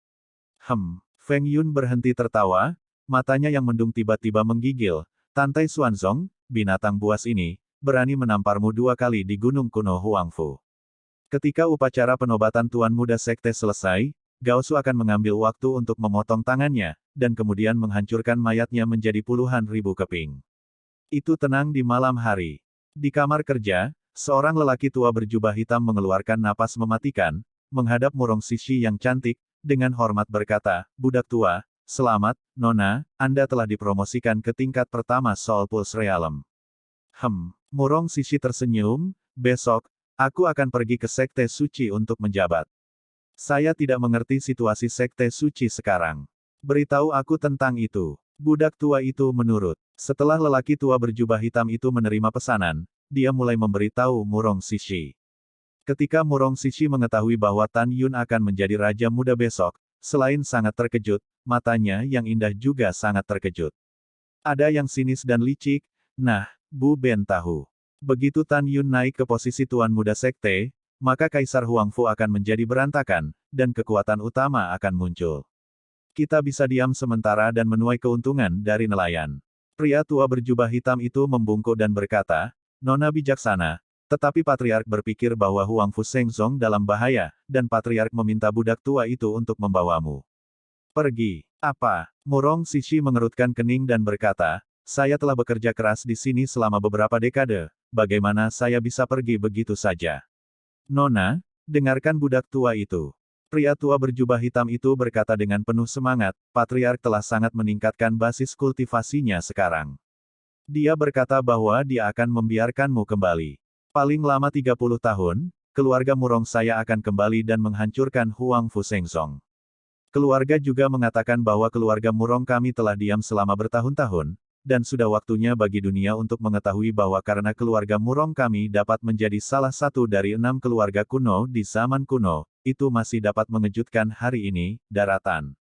Feng Yun berhenti tertawa, matanya yang mendung tiba-tiba menggigil, Tantai Xuanzong, binatang buas ini, berani menamparmu 2 kali di gunung kuno Huangfu. Ketika upacara penobatan Tuan Muda Sekte selesai, Gao Su akan mengambil waktu untuk memotong tangannya, dan kemudian menghancurkan mayatnya menjadi puluhan ribu keping. Itu tenang di malam hari. Di kamar kerja, Seorang lelaki tua berjubah hitam mengeluarkan napas mematikan, menghadap Murong Sishi yang cantik, dengan hormat berkata, "Budak tua, selamat, Nona, Anda telah dipromosikan ke tingkat pertama Soul Pulse Realm." Murong Sishi tersenyum, "Besok, aku akan pergi ke Sekte Suci untuk menjabat. Saya tidak mengerti situasi Sekte Suci sekarang. Beritahu aku tentang itu." Budak tua itu menurut. Setelah lelaki tua berjubah hitam itu menerima pesanan, dia mulai memberitahu Murong Sishi. Ketika Murong Sishi mengetahui bahwa Tan Yun akan menjadi Raja Muda besok, selain sangat terkejut, matanya yang indah juga sangat terkejut. Ada yang sinis dan licik, nah, Bu Ben tahu. Begitu Tan Yun naik ke posisi Tuan Muda Sekte, maka Kaisar Huangfu akan menjadi berantakan, dan kekuatan utama akan muncul. Kita bisa diam sementara dan menuai keuntungan dari nelayan. Pria tua berjubah hitam itu membungkuk dan berkata, "Nona bijaksana, tetapi Patriark berpikir bahwa Huangfu Shengzong dalam bahaya, dan Patriark meminta budak tua itu untuk membawamu. Pergi." "Apa?" Murong Sishi mengerutkan kening dan berkata, "Saya telah bekerja keras di sini selama beberapa dekade, bagaimana saya bisa pergi begitu saja?" "Nona, dengarkan budak tua itu." Pria tua berjubah hitam itu berkata dengan penuh semangat, "Patriark telah sangat meningkatkan basis kultivasinya sekarang. Dia berkata bahwa dia akan membiarkanmu kembali. Paling lama 30 tahun, keluarga Murong saya akan kembali dan menghancurkan Huangfu Shengzong. Keluarga juga mengatakan bahwa keluarga Murong kami telah diam selama bertahun-tahun, dan sudah waktunya bagi dunia untuk mengetahui bahwa karena keluarga Murong kami dapat menjadi salah satu dari 6 keluarga kuno di zaman kuno, itu masih dapat mengejutkan hari ini, daratan."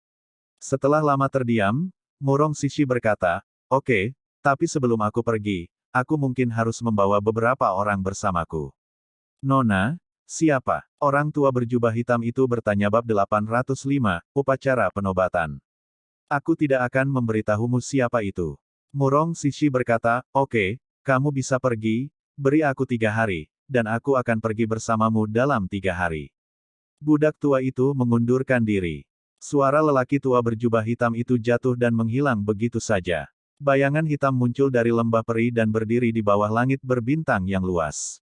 Setelah lama terdiam, Murong Sishi berkata, "Oke, tapi sebelum aku pergi, aku mungkin harus membawa beberapa orang bersamaku." "Nona, siapa?" Orang tua berjubah hitam itu bertanya. Bab 805, Upacara Penobatan. "Aku tidak akan memberitahumu siapa itu." Murong Sishi berkata, "Oke, kamu bisa pergi, beri aku 3 hari, dan aku akan pergi bersamamu dalam 3 hari." Budak tua itu mengundurkan diri. Suara lelaki tua berjubah hitam itu jatuh dan menghilang begitu saja. Bayangan hitam muncul dari lembah peri dan berdiri di bawah langit berbintang yang luas.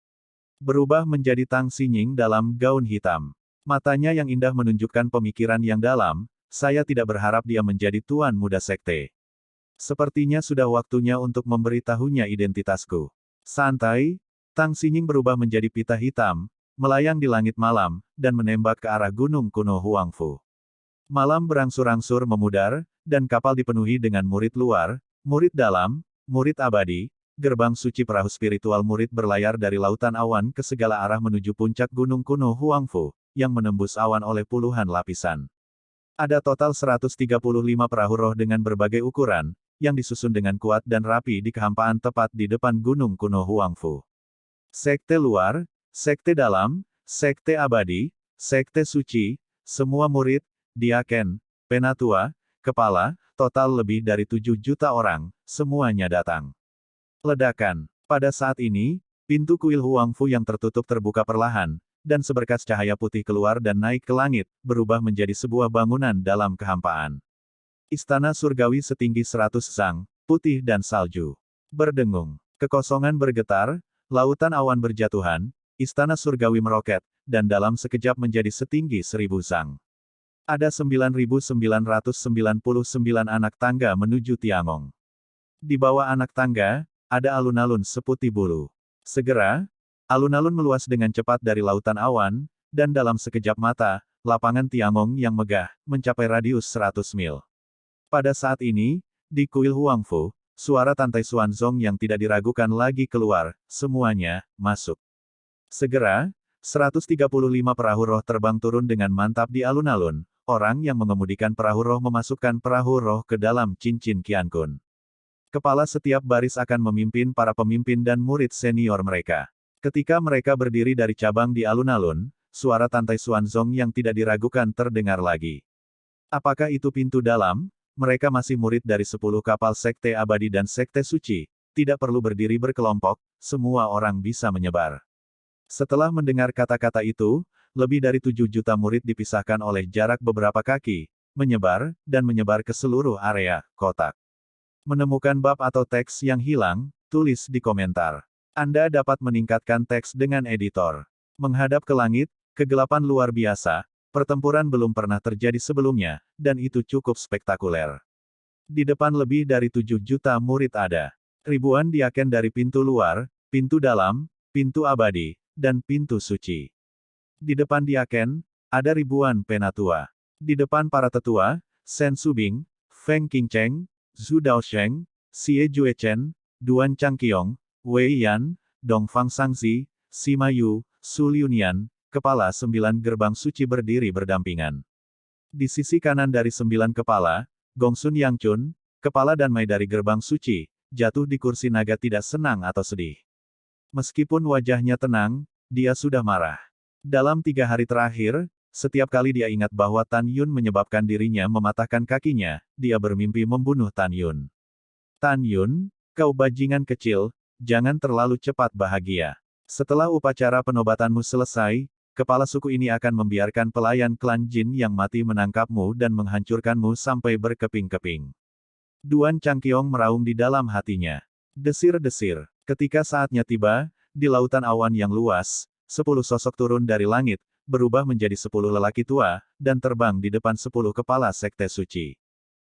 Berubah menjadi Tang Xinying dalam gaun hitam. Matanya yang indah menunjukkan pemikiran yang dalam, "Saya tidak berharap dia menjadi Tuan Muda Sekte. Sepertinya sudah waktunya untuk memberitahunya identitasku." Santai, Tang Xinying berubah menjadi pita hitam, melayang di langit malam, dan menembak ke arah gunung kuno Huangfu. Malam berangsur-angsur memudar, dan kapal dipenuhi dengan murid luar, murid dalam, murid abadi, gerbang suci perahu spiritual murid berlayar dari lautan awan ke segala arah menuju puncak gunung kuno Huangfu, yang menembus awan oleh puluhan lapisan. Ada total 135 perahu roh dengan berbagai ukuran, yang disusun dengan kuat dan rapi di kehampaan tepat di depan gunung kuno Huangfu. Sekte luar, sekte dalam, sekte abadi, sekte suci, semua murid, diaken, penatua, kepala, total lebih dari 7 juta orang, semuanya datang. Ledakan. Pada saat ini, pintu kuil Huangfu yang tertutup terbuka perlahan, dan seberkas cahaya putih keluar dan naik ke langit, berubah menjadi sebuah bangunan dalam kehampaan. Istana surgawi setinggi 100 sang, putih dan salju. Berdengung. Kekosongan bergetar, lautan awan berjatuhan, istana surgawi meroket, dan dalam sekejap menjadi setinggi 1000 sang. Ada 9.999 anak tangga menuju Tiangong. Di bawah anak tangga, ada alun-alun seputih bulu. Segera, alun-alun meluas dengan cepat dari lautan awan, dan dalam sekejap mata, lapangan Tiangong yang megah, mencapai radius 100 mil. Pada saat ini, di kuil Huangfu, suara Tantai Xuanzong yang tidak diragukan lagi keluar, "Semuanya, masuk." Segera, 135 perahu roh terbang turun dengan mantap di alun-alun. Orang yang mengemudikan perahu roh memasukkan perahu roh ke dalam cincin Qiankun. Kepala setiap baris akan memimpin para pemimpin dan murid senior mereka. Ketika mereka berdiri dari cabang di alun-alun, suara Tantai Xuanzong yang tidak diragukan terdengar lagi. "Apakah itu pintu dalam? Mereka masih murid dari 10 kapal sekte abadi dan sekte suci, tidak perlu berdiri berkelompok, semua orang bisa menyebar." Setelah mendengar kata-kata itu, lebih dari 7 juta murid dipisahkan oleh jarak beberapa kaki, menyebar, dan menyebar ke seluruh area kotak. Menemukan bab atau teks yang hilang, tulis di komentar. Anda dapat meningkatkan teks dengan editor. Menghadap ke langit, kegelapan luar biasa, pertempuran belum pernah terjadi sebelumnya, dan itu cukup spektakuler. Di depan lebih dari 7 juta murid ada. Ribuan diaken dari pintu luar, pintu dalam, pintu abadi, dan pintu suci. Di depan diaken, ada ribuan penatua. Di depan para tetua, Shen Subing, Feng Qingcheng, Zhu Daosheng, Xie Juechen, Duan Changqiong, Wei Yan, Dongfang Shangzi, Sima Yu, Su Liunian, kepala 9 gerbang suci berdiri berdampingan. Di sisi kanan dari 9 kepala, Gongsun Yangchun, kepala Danmai dari gerbang suci, jatuh di kursi naga tidak senang atau sedih. Meskipun wajahnya tenang, dia sudah marah. Dalam 3 hari terakhir, setiap kali dia ingat bahwa Tan Yun menyebabkan dirinya mematahkan kakinya, dia bermimpi membunuh Tan Yun. Tan Yun, kau bajingan kecil, jangan terlalu cepat bahagia. Setelah upacara penobatanmu selesai, kepala suku ini akan membiarkan pelayan klan Jin yang mati menangkapmu dan menghancurkanmu sampai berkeping-keping. Duan Changqiong meraung di dalam hatinya. Desir-desir. Ketika saatnya tiba, di lautan awan yang luas, 10 sosok turun dari langit, berubah menjadi 10 lelaki tua, dan terbang di depan 10 kepala sekte suci.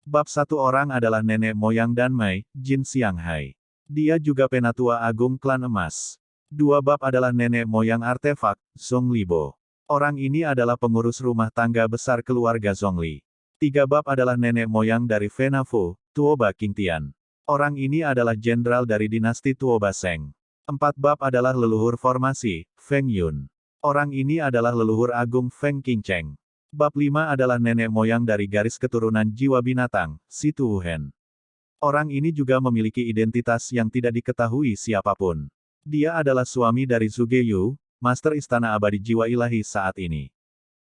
Bab 1 orang adalah nenek moyang Danmai, Jin Xianghai. Dia juga penatua agung klan emas. 2 bab adalah nenek moyang artefak, Zhong Libo. Orang ini adalah pengurus rumah tangga besar keluarga Zhongli. 3 bab adalah nenek moyang dari Venafu, Tuoba Qingtian. Orang ini adalah jenderal dari dinasti Tuoba Seng. 4 bab adalah leluhur formasi, Feng Yun. Orang ini adalah leluhur agung Feng Qingcheng. Bab 5 adalah nenek moyang dari garis keturunan jiwa binatang, Si Tuhen. Orang ini juga memiliki identitas yang tidak diketahui siapapun. Dia adalah suami dari Zhuge Yu, Master Istana Abadi Jiwa Ilahi saat ini.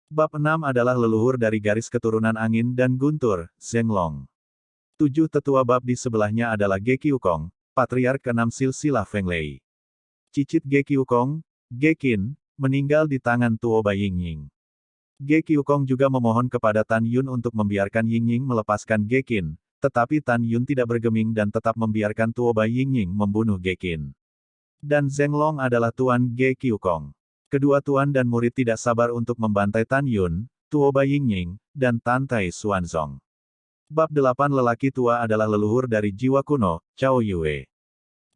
Bab 6 adalah leluhur dari garis keturunan angin dan guntur, Zheng Long. 7 tetua bab di sebelahnya adalah Ge Qiukong, Patriark ke-6 silsilah Feng Lei. Cicit Ge Qiukong, Ge Qin, meninggal di tangan Tuoba Yingying. Ge Qiukong juga memohon kepada Tan Yun untuk membiarkan Yingying melepaskan Ge Qin, tetapi Tan Yun tidak bergeming dan tetap membiarkan Tuoba Yingying membunuh Ge Qin. Dan Zheng Long adalah Tuan Ge Qiukong. Kedua tuan dan murid tidak sabar untuk membantai Tan Yun, Tuoba Yingying, dan Tantai Xuanzong. Bab 8 lelaki tua adalah leluhur dari jiwa kuno, Cao Yue.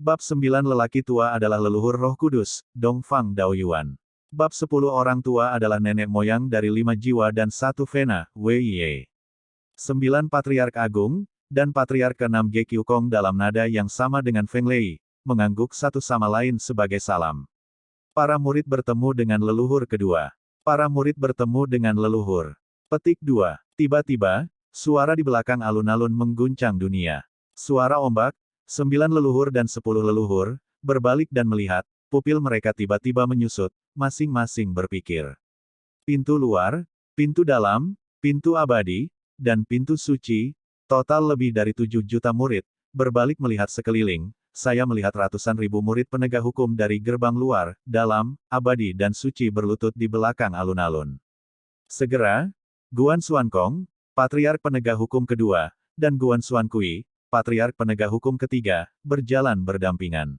Bab 9 lelaki tua adalah leluhur roh kudus, Dongfang Daoyuan. Bab 10 orang tua adalah nenek moyang dari 5 jiwa dan 1 Vena, Wei Ye. 9 patriark agung, dan patriark ke-6 Ge Qiukong dalam nada yang sama dengan Feng Lei, mengangguk satu sama lain sebagai salam. Para murid bertemu dengan leluhur kedua. Para murid bertemu dengan leluhur. Petik 2. Tiba-tiba, suara di belakang alun-alun mengguncang dunia. Suara ombak, 9 leluhur dan 10 leluhur, berbalik dan melihat, pupil mereka tiba-tiba menyusut, masing-masing berpikir. Pintu luar, pintu dalam, pintu abadi, dan pintu suci, total lebih dari 7 juta murid, berbalik melihat sekeliling, saya melihat ratusan ribu murid penegak hukum dari gerbang luar, dalam, abadi dan suci berlutut di belakang alun-alun. Segera, Guan Xuankong, Patriark Penegak Hukum kedua, dan Guan Xuankui, Patriark Penegak Hukum ketiga, berjalan berdampingan.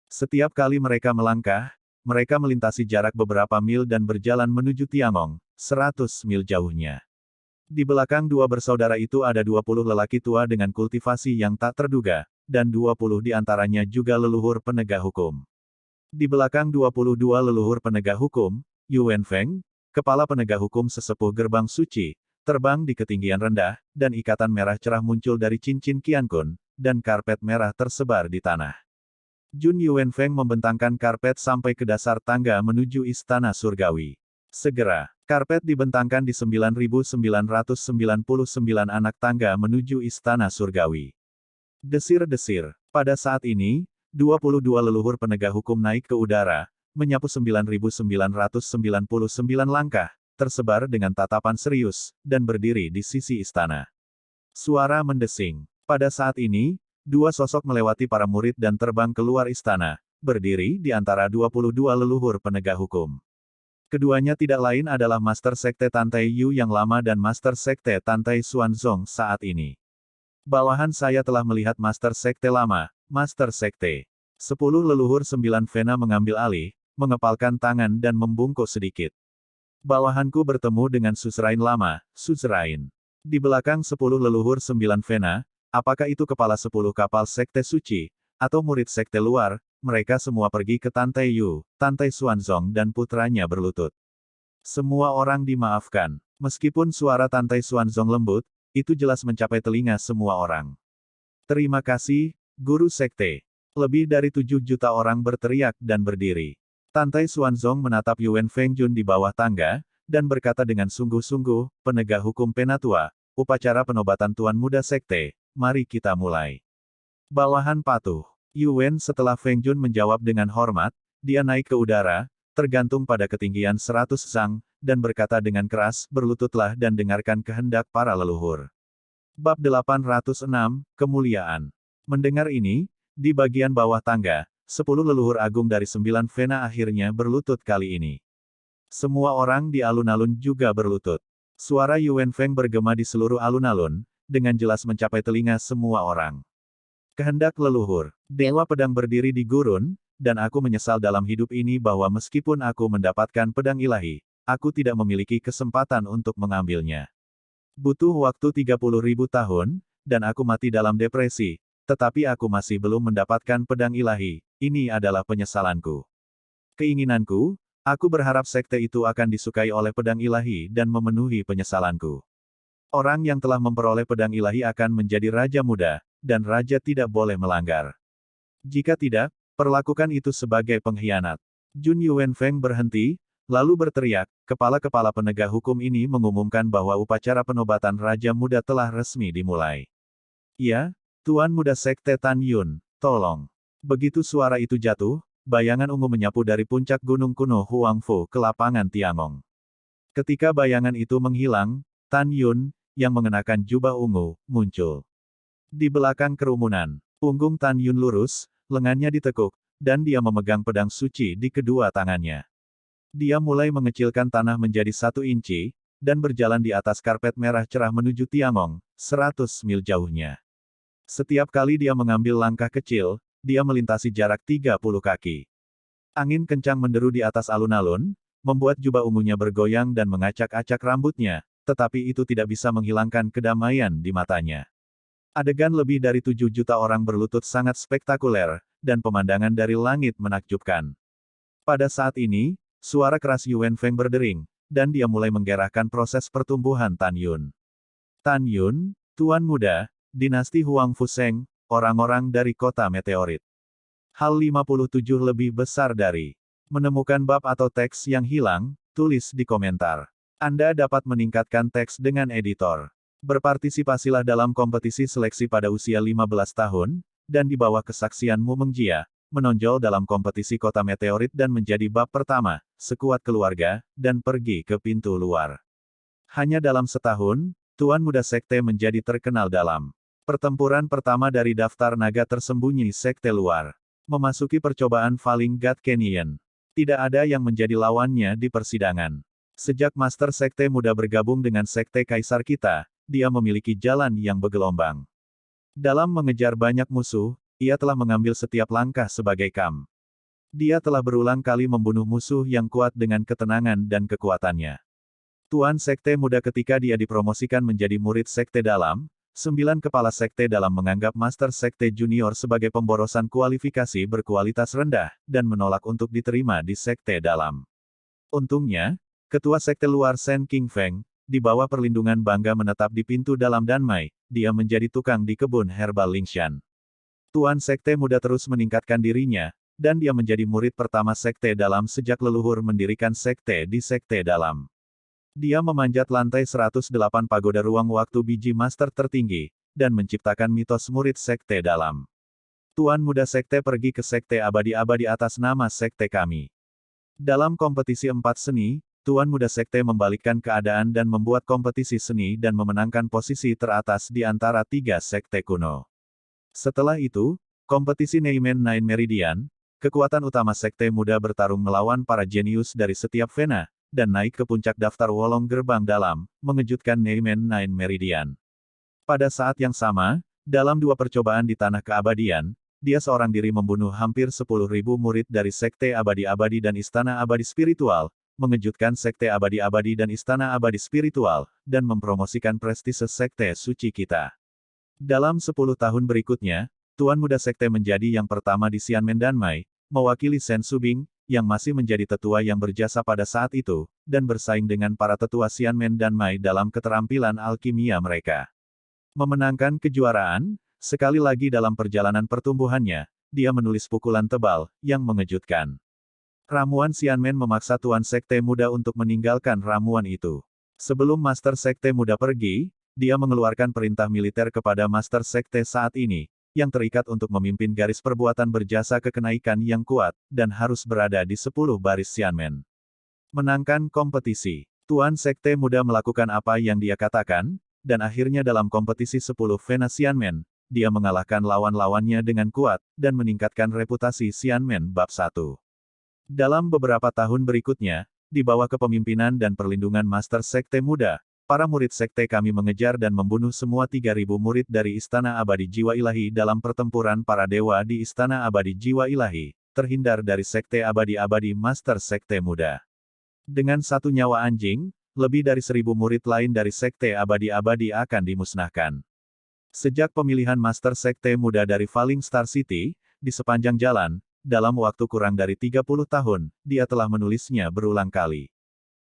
Setiap kali mereka melangkah, mereka melintasi jarak beberapa mil dan berjalan menuju Tiangong, 100 mil jauhnya. Di belakang dua bersaudara itu ada 20 lelaki tua dengan kultivasi yang tak terduga, dan 20 di antaranya juga leluhur penegak hukum. Di belakang 22 leluhur penegak hukum, Yuan Feng, kepala penegak hukum sesepuh gerbang suci, terbang di ketinggian rendah, dan ikatan merah cerah muncul dari cincin Qiankun, dan karpet merah tersebar di tanah. Jun Yuan Feng membentangkan karpet sampai ke dasar tangga menuju istana surgawi. Segera, karpet dibentangkan di 9.999 anak tangga menuju istana surgawi. Desir-desir. Pada saat ini, 22 leluhur penegak hukum naik ke udara, menyapu 9.999 langkah, tersebar dengan tatapan serius, dan berdiri di sisi istana. Suara mendesing. Pada saat ini, dua sosok melewati para murid dan terbang keluar istana, berdiri di antara 22 leluhur penegak hukum. Keduanya tidak lain adalah Master Sekte Tantai Yu yang lama dan Master Sekte Tantai Xuanzong saat ini. Bawahan saya telah melihat Master Sekte lama, Master Sekte 10 leluhur 9 Vena mengambil alih, mengepalkan tangan dan membungkuk sedikit. Bawahanku bertemu dengan suzerain lama, suzerain. Di belakang 10 leluhur 9 Vena, apakah itu kepala 10 kapal sekte suci, atau murid sekte luar, mereka semua pergi ke Tante Yu, Tante Xuanzong dan putranya berlutut. Semua orang dimaafkan. Meskipun suara Tante Xuanzong lembut, itu jelas mencapai telinga semua orang. Terima kasih, Guru Sekte. Lebih dari 7 juta orang berteriak dan berdiri. Tante Xuanzong menatap Yuan Fengjun di bawah tangga, dan berkata dengan sungguh-sungguh, penegak hukum Penatua, upacara penobatan Tuan Muda Sekte, mari kita mulai. Bawahan patuh. Yuan setelah Fengjun menjawab dengan hormat, dia naik ke udara, tergantung pada ketinggian 100 sang, dan berkata dengan keras, berlututlah dan dengarkan kehendak para leluhur. Bab 806, Kemuliaan. Mendengar ini, di bagian bawah tangga, 10 leluhur agung dari 9 Vena akhirnya berlutut kali ini. Semua orang di alun-alun juga berlutut. Suara Yuan Feng bergema di seluruh alun-alun, dengan jelas mencapai telinga semua orang. Kehendak leluhur. Dewa pedang berdiri di gurun, dan aku menyesal dalam hidup ini bahwa meskipun aku mendapatkan pedang ilahi, aku tidak memiliki kesempatan untuk mengambilnya. Butuh waktu 30.000 tahun, dan aku mati dalam depresi, tetapi aku masih belum mendapatkan pedang ilahi, ini adalah penyesalanku. Keinginanku, aku berharap sekte itu akan disukai oleh pedang ilahi dan memenuhi penyesalanku. Orang yang telah memperoleh pedang ilahi akan menjadi raja muda, dan raja tidak boleh melanggar. Jika tidak, perlakukan itu sebagai pengkhianat. Jun Yuan Feng berhenti, lalu berteriak, kepala-kepala penegak hukum ini mengumumkan bahwa upacara penobatan raja muda telah resmi dimulai. Ya, Tuan Muda Sekte Tan Yun, tolong. Begitu suara itu jatuh, bayangan ungu menyapu dari puncak gunung kuno Huangfu ke lapangan Tiangong. Ketika bayangan itu menghilang, Tan Yun, yang mengenakan jubah ungu, muncul. Di belakang kerumunan, punggung Tan Yun lurus, lengannya ditekuk, dan dia memegang pedang suci di kedua tangannya. Dia mulai mengecilkan tanah menjadi 1 inci, dan berjalan di atas karpet merah cerah menuju Tiangong, 100 mil jauhnya. Setiap kali dia mengambil langkah kecil, dia melintasi jarak 30 kaki. Angin kencang menderu di atas alun-alun, membuat jubah ungunya bergoyang dan mengacak-acak rambutnya, tetapi itu tidak bisa menghilangkan kedamaian di matanya. Adegan lebih dari 7 juta orang berlutut sangat spektakuler, dan pemandangan dari langit menakjubkan. Pada saat ini, suara keras Yuan Feng berdering, dan dia mulai menggerahkan proses pertumbuhan Tan Yun. Tan Yun, Tuan Muda, Dinasti Huang Fuseng, orang-orang dari kota meteorit. Hal 57 lebih besar dari menemukan bab atau teks yang hilang, tulis di komentar. Anda dapat meningkatkan teks dengan editor. Berpartisipasilah dalam kompetisi seleksi pada usia 15 tahun, dan di bawah kesaksian Mu Mengjia, menonjol dalam kompetisi kota meteorit dan menjadi bab pertama, sekuat keluarga, dan pergi ke pintu luar. Hanya dalam setahun, Tuan Muda Sekte menjadi terkenal dalam pertempuran pertama dari daftar naga tersembunyi sekte luar. Memasuki percobaan Falling God Canyon. Tidak ada yang menjadi lawannya di persidangan. Sejak Master Sekte Muda bergabung dengan Sekte Kaisar kita, dia memiliki jalan yang bergelombang. Dalam mengejar banyak musuh, ia telah mengambil setiap langkah sebagai kam. Dia telah berulang kali membunuh musuh yang kuat dengan ketenangan dan kekuatannya. Tuan Sekte Muda ketika dia dipromosikan menjadi murid Sekte Dalam, 9 kepala sekte dalam menganggap Master Sekte Junior sebagai pemborosan kualifikasi berkualitas rendah, dan menolak untuk diterima di Sekte Dalam. Untungnya, Ketua Sekte Luar Sen King Feng, di bawah perlindungan bangga menetap di pintu dalam Danmai, dia menjadi tukang di kebun herbal Lingshan. Tuan Sekte Muda terus meningkatkan dirinya, dan dia menjadi murid pertama Sekte Dalam sejak leluhur mendirikan sekte di Sekte Dalam. Dia memanjat lantai 108 pagoda ruang waktu biji master tertinggi, dan menciptakan mitos murid Sekte Dalam. Tuan Muda Sekte pergi ke Sekte Abadi-Abadi atas nama Sekte kami. Dalam kompetisi 4 seni, Tuan Muda Sekte membalikkan keadaan dan membuat kompetisi seni dan memenangkan posisi teratas di antara 3 sekte kuno. Setelah itu, kompetisi Neimen Nine Meridian, kekuatan utama Sekte Muda bertarung melawan para jenius dari setiap Vena, dan naik ke puncak daftar Wolong Gerbang Dalam, mengejutkan Neimen Nine Meridian. Pada saat yang sama, dalam 2 percobaan di Tanah Keabadian, dia seorang diri membunuh hampir 10.000 murid dari Sekte Abadi-Abadi dan Istana Abadi Spiritual, mengejutkan Sekte Abadi-Abadi dan Istana Abadi Spiritual, dan mempromosikan prestise Sekte Suci kita. Dalam 10 tahun berikutnya, Tuan Muda Sekte menjadi yang pertama di Xianmen Danmai, mewakili Sen Subing, yang masih menjadi tetua yang berjasa pada saat itu, dan bersaing dengan para tetua Xianmen Danmai dalam keterampilan alkimia mereka. Memenangkan kejuaraan, sekali lagi dalam perjalanan pertumbuhannya, dia menulis pukulan tebal, yang mengejutkan. Ramuan Xianmen memaksa Tuan Sekte Muda untuk meninggalkan ramuan itu. Sebelum Master Sekte Muda pergi, dia mengeluarkan perintah militer kepada Master Sekte saat ini, yang terikat untuk memimpin garis perbuatan berjasa ke kenaikan yang kuat, dan harus berada di 10 baris Xianmen. Menangkan kompetisi. Tuan Sekte Muda melakukan apa yang dia katakan, dan akhirnya dalam kompetisi 10 Vena Xianmen, dia mengalahkan lawan-lawannya dengan kuat, dan meningkatkan reputasi Xianmen bab 1. Dalam beberapa tahun berikutnya, di bawah kepemimpinan dan perlindungan Master Sekte Muda, para murid Sekte kami mengejar dan membunuh semua 3.000 murid dari Istana Abadi Jiwa Ilahi dalam pertempuran para dewa di Istana Abadi Jiwa Ilahi, terhindar dari Sekte Abadi-Abadi Master Sekte Muda. Dengan satu nyawa anjing, lebih dari 1.000 murid lain dari Sekte Abadi-Abadi akan dimusnahkan. Sejak pemilihan Master Sekte Muda dari Falling Star City, di sepanjang jalan, dalam waktu kurang dari 30 tahun, dia telah menulisnya berulang kali.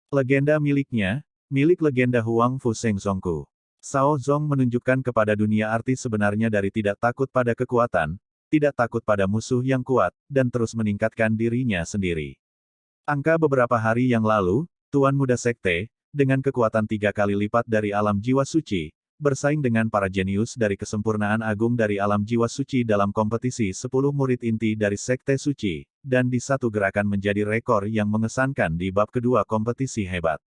Legenda miliknya, milik legenda Huang Fu Seng Zongku. Cao Zong menunjukkan kepada dunia arti sebenarnya dari tidak takut pada kekuatan, tidak takut pada musuh yang kuat, dan terus meningkatkan dirinya sendiri. Angka beberapa hari yang lalu, Tuan Muda Sekte, dengan kekuatan 3 kali lipat dari alam jiwa suci, bersaing dengan para jenius dari kesempurnaan agung dari alam jiwa suci dalam kompetisi 10 murid inti dari Sekte Suci, dan di satu gerakan menjadi rekor yang mengesankan di bab kedua kompetisi hebat.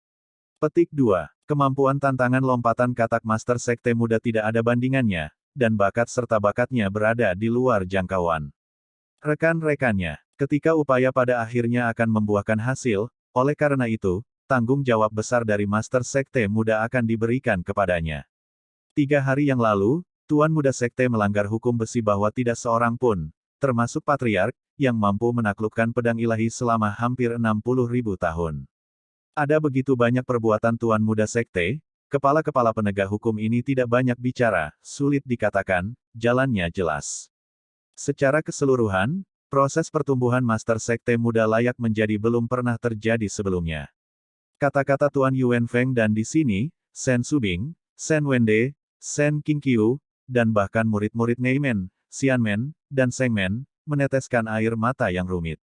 Petik 2. Kemampuan tantangan lompatan katak Master Sekte Muda tidak ada bandingannya, dan bakat serta bakatnya berada di luar jangkauan rekan-rekannya. Ketika upaya pada akhirnya akan membuahkan hasil, oleh karena itu, tanggung jawab besar dari Master Sekte Muda akan diberikan kepadanya. 3 hari yang lalu, Tuan Muda Sekte melanggar hukum besi bahwa tidak seorang pun, termasuk Patriark, yang mampu menaklukkan pedang ilahi selama hampir 60.000 tahun. Ada begitu banyak perbuatan Tuan Muda Sekte, kepala-kepala penegak hukum ini tidak banyak bicara, sulit dikatakan, jalannya jelas. Secara keseluruhan, proses pertumbuhan Master Sekte Muda layak menjadi belum pernah terjadi sebelumnya. Kata-kata Tuan Yuan Feng dan di sini, Sen Subing, Sen Wende, Sen Qingqiu, dan bahkan murid-murid Neimen, Xianmen, dan Sengmen, meneteskan air mata yang rumit.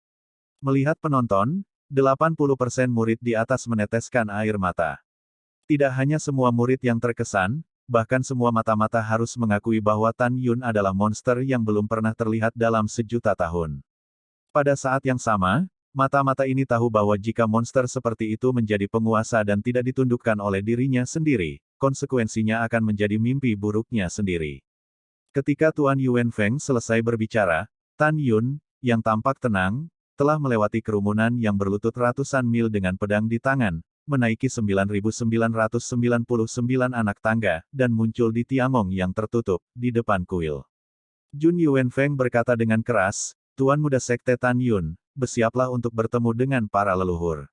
Melihat penonton, 80% murid di atas meneteskan air mata. Tidak hanya semua murid yang terkesan, bahkan semua mata-mata harus mengakui bahwa Tan Yun adalah monster yang belum pernah terlihat dalam sejuta tahun. Pada saat yang sama, mata-mata ini tahu bahwa jika monster seperti itu menjadi penguasa dan tidak ditundukkan oleh dirinya sendiri, konsekuensinya akan menjadi mimpi buruknya sendiri. Ketika Tuan Yuan Feng selesai berbicara, Tan Yun, yang tampak tenang, telah melewati kerumunan yang berlutut ratusan mil dengan pedang di tangan, menaiki 9.999 anak tangga, dan muncul di Tiangong yang tertutup, di depan kuil. Jun Yuan Feng berkata dengan keras, Tuan Muda Sekte Tan Yun, bersiaplah untuk bertemu dengan para leluhur.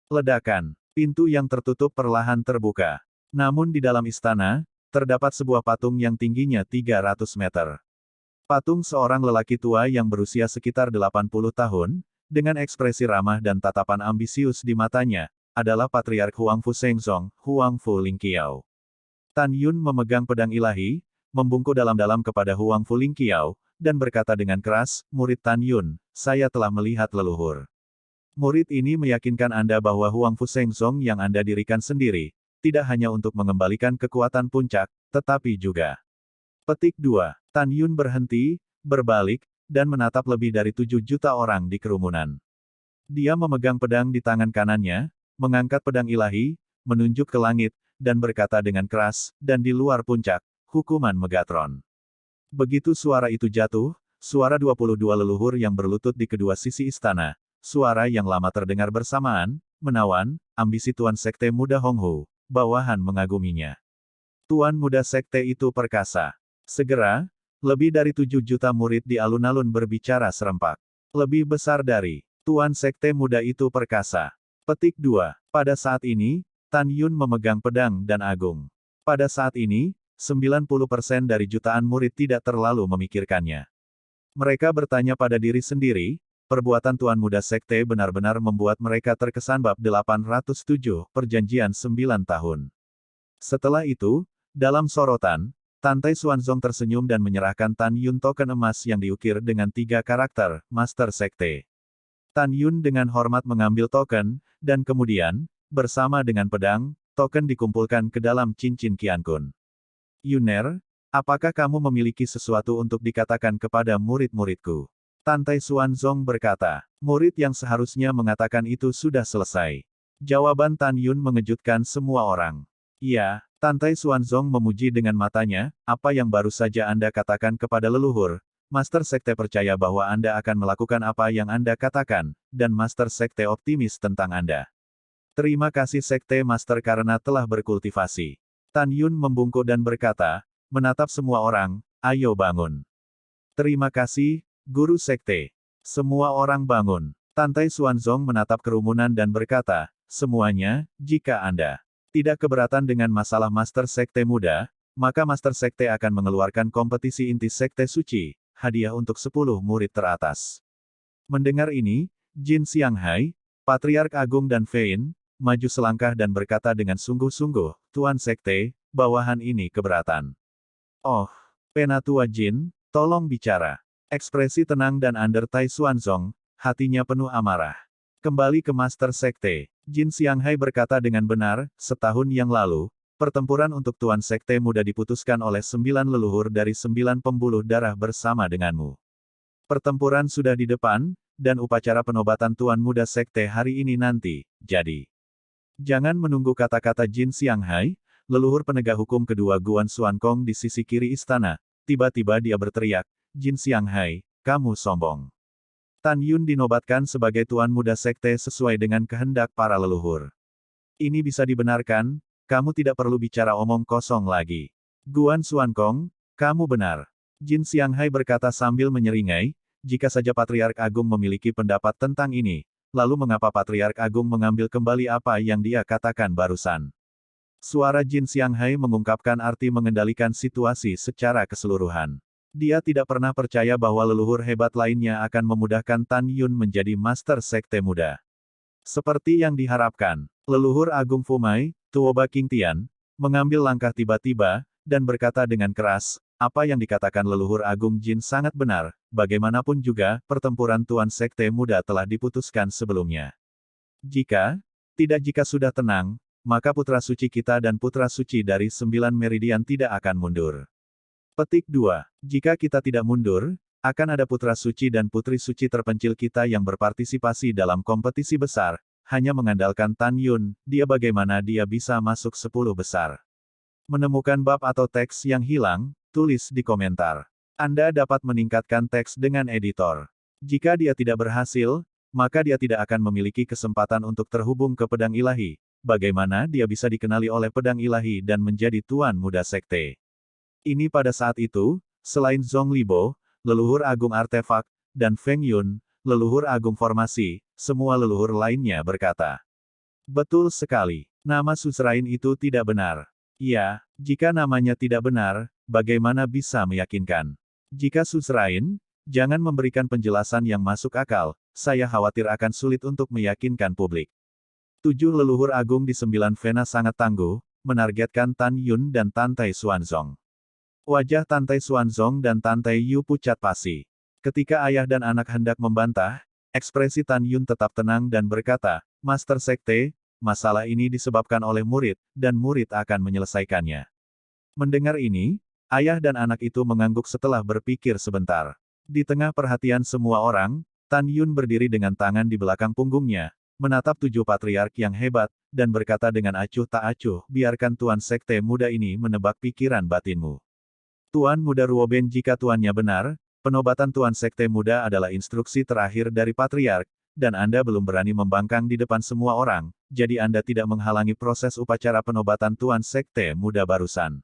Ledakan. Pintu yang tertutup perlahan terbuka. Namun di dalam istana, terdapat sebuah patung yang tingginya 300 meter. Patung seorang lelaki tua yang berusia sekitar 80 tahun, dengan ekspresi ramah dan tatapan ambisius di matanya, adalah Patriark Huang Fu Sengzong, Huang Fu Lingqiao. Tan Yun memegang pedang ilahi, membungkuk dalam-dalam kepada Huang Fu Lingqiao, dan berkata dengan keras, Murid Tan Yun, saya telah melihat leluhur. Murid ini meyakinkan Anda bahwa Huang Fu Sengzong yang Anda dirikan sendiri, tidak hanya untuk mengembalikan kekuatan puncak, tetapi juga. Petik 2. Tan Yun berhenti, berbalik, dan menatap lebih dari 7 juta orang di kerumunan. Dia memegang pedang di tangan kanannya, mengangkat pedang ilahi, menunjuk ke langit, dan berkata dengan keras, dan di luar puncak, hukuman Megatron. Begitu suara itu jatuh, suara 22 leluhur yang berlutut di kedua sisi istana, suara yang lama terdengar bersamaan, menawan, ambisi Tuan Sekte Muda Honghu, bawahan mengaguminya. Tuan Muda Sekte itu perkasa. Segera, Lebih dari 7 juta murid di alun-alun berbicara serempak. Lebih besar dari Tuan Sekte Muda itu perkasa. Petik 2. Pada saat ini, Tan Yun memegang pedang dan agung. Pada saat ini, 90% dari jutaan murid tidak terlalu memikirkannya. Mereka bertanya pada diri sendiri, perbuatan Tuan Muda Sekte benar-benar membuat mereka terkesan bab 807, perjanjian 9 tahun. Setelah itu, dalam sorotan, Tantai Xuanzong tersenyum dan menyerahkan Tan Yun token emas yang diukir dengan 3 karakter, Master Sekte. Tan Yun dengan hormat mengambil token, dan kemudian, bersama dengan pedang, token dikumpulkan ke dalam cincin Qiankun. Yuner, apakah kamu memiliki sesuatu untuk dikatakan kepada murid-muridku? Tantai Xuanzong berkata, murid yang seharusnya mengatakan itu sudah selesai. Jawaban Tan Yun mengejutkan semua orang. Iya, Tantai Xuanzong memuji dengan matanya, apa yang baru saja Anda katakan kepada leluhur, Master Sekte percaya bahwa Anda akan melakukan apa yang Anda katakan, dan Master Sekte optimis tentang Anda. Terima kasih Sekte Master karena telah berkultivasi. Tan Yun membungkuk dan berkata, menatap semua orang, ayo bangun. Terima kasih, Guru Sekte. Semua orang bangun. Tantai Xuanzong menatap kerumunan dan berkata, semuanya, jika Anda tidak keberatan dengan masalah Master Sekte Muda, maka Master Sekte akan mengeluarkan kompetisi inti Sekte Suci, hadiah untuk 10 murid teratas. Mendengar ini, Jin Xianghai, Patriark Agung dan Fein, maju selangkah dan berkata dengan sungguh-sungguh, Tuan Sekte, bawahan ini keberatan. Oh, Penatua Jin, tolong bicara. Ekspresi tenang dan under Tai Xuanzong, hatinya penuh amarah. Kembali ke Master Sekte, Jin Xianghai berkata dengan benar, setahun yang lalu, pertempuran untuk Tuan Sekte Muda diputuskan oleh 9 leluhur dari 9 pembuluh darah bersama denganmu. Pertempuran sudah di depan, dan upacara penobatan Tuan Muda Sekte hari ini nanti, jadi. Jangan menunggu kata-kata Jin Xianghai, leluhur penegak hukum kedua Guan Xuankong di sisi kiri istana, tiba-tiba dia berteriak, Jin Xianghai, kamu sombong. Tan Yun dinobatkan sebagai Tuan Muda Sekte sesuai dengan kehendak para leluhur. Ini bisa dibenarkan, kamu tidak perlu bicara omong kosong lagi. Guan Xuankong, kamu benar. Jin Xianghai berkata sambil menyeringai, jika saja Patriark Agung memiliki pendapat tentang ini, lalu mengapa Patriark Agung mengambil kembali apa yang dia katakan barusan? Suara Jin Xianghai mengungkapkan arti mengendalikan situasi secara keseluruhan. Dia tidak pernah percaya bahwa leluhur hebat lainnya akan memudahkan Tan Yun menjadi Master Sekte Muda. Seperti yang diharapkan, leluhur Agung Fumai, Tuoba Qingtian, mengambil langkah tiba-tiba, dan berkata dengan keras, apa yang dikatakan leluhur Agung Jin sangat benar, bagaimanapun juga, pertempuran Tuan Sekte Muda telah diputuskan sebelumnya. Jika sudah tenang, maka putra suci kita dan putra suci dari 9 meridian tidak akan mundur. Petik 2. Jika kita tidak mundur, akan ada putra suci dan putri suci terpencil kita yang berpartisipasi dalam kompetisi besar, hanya mengandalkan Tan Yun, bagaimana dia bisa masuk 10 besar. Menemukan bab atau teks yang hilang, tulis di komentar. Anda dapat meningkatkan teks dengan editor. Jika dia tidak berhasil, maka dia tidak akan memiliki kesempatan untuk terhubung ke pedang ilahi. Bagaimana dia bisa dikenali oleh pedang ilahi dan menjadi Tuan Muda Sekte? Ini pada saat itu, selain Zhong Libo, leluhur agung artefak, dan Feng Yun, leluhur agung formasi, semua leluhur lainnya berkata. Betul sekali, nama Suzerain itu tidak benar. Ya, jika namanya tidak benar, bagaimana bisa meyakinkan? Jika Suzerain, jangan memberikan penjelasan yang masuk akal, saya khawatir akan sulit untuk meyakinkan publik. 7 leluhur agung di 9 Vena sangat tangguh, menargetkan Tan Yun dan Tantai Xuanzong. Wajah Tantai Xuanzong dan Tantai Yu pucat pasi. Ketika ayah dan anak hendak membantah, ekspresi Tan Yun tetap tenang dan berkata, Master Sekte, masalah ini disebabkan oleh murid, dan murid akan menyelesaikannya. Mendengar ini, ayah dan anak itu mengangguk setelah berpikir sebentar. Di tengah perhatian semua orang, Tan Yun berdiri dengan tangan di belakang punggungnya, menatap 7 patriark yang hebat, dan berkata dengan acuh tak acuh, biarkan Tuan Sekte Muda ini menebak pikiran batinmu. Tuan Muda Ruoben, jika tuannya benar, penobatan Tuan Sekte Muda adalah instruksi terakhir dari Patriark, dan Anda belum berani membangkang di depan semua orang, jadi Anda tidak menghalangi proses upacara penobatan Tuan Sekte Muda barusan.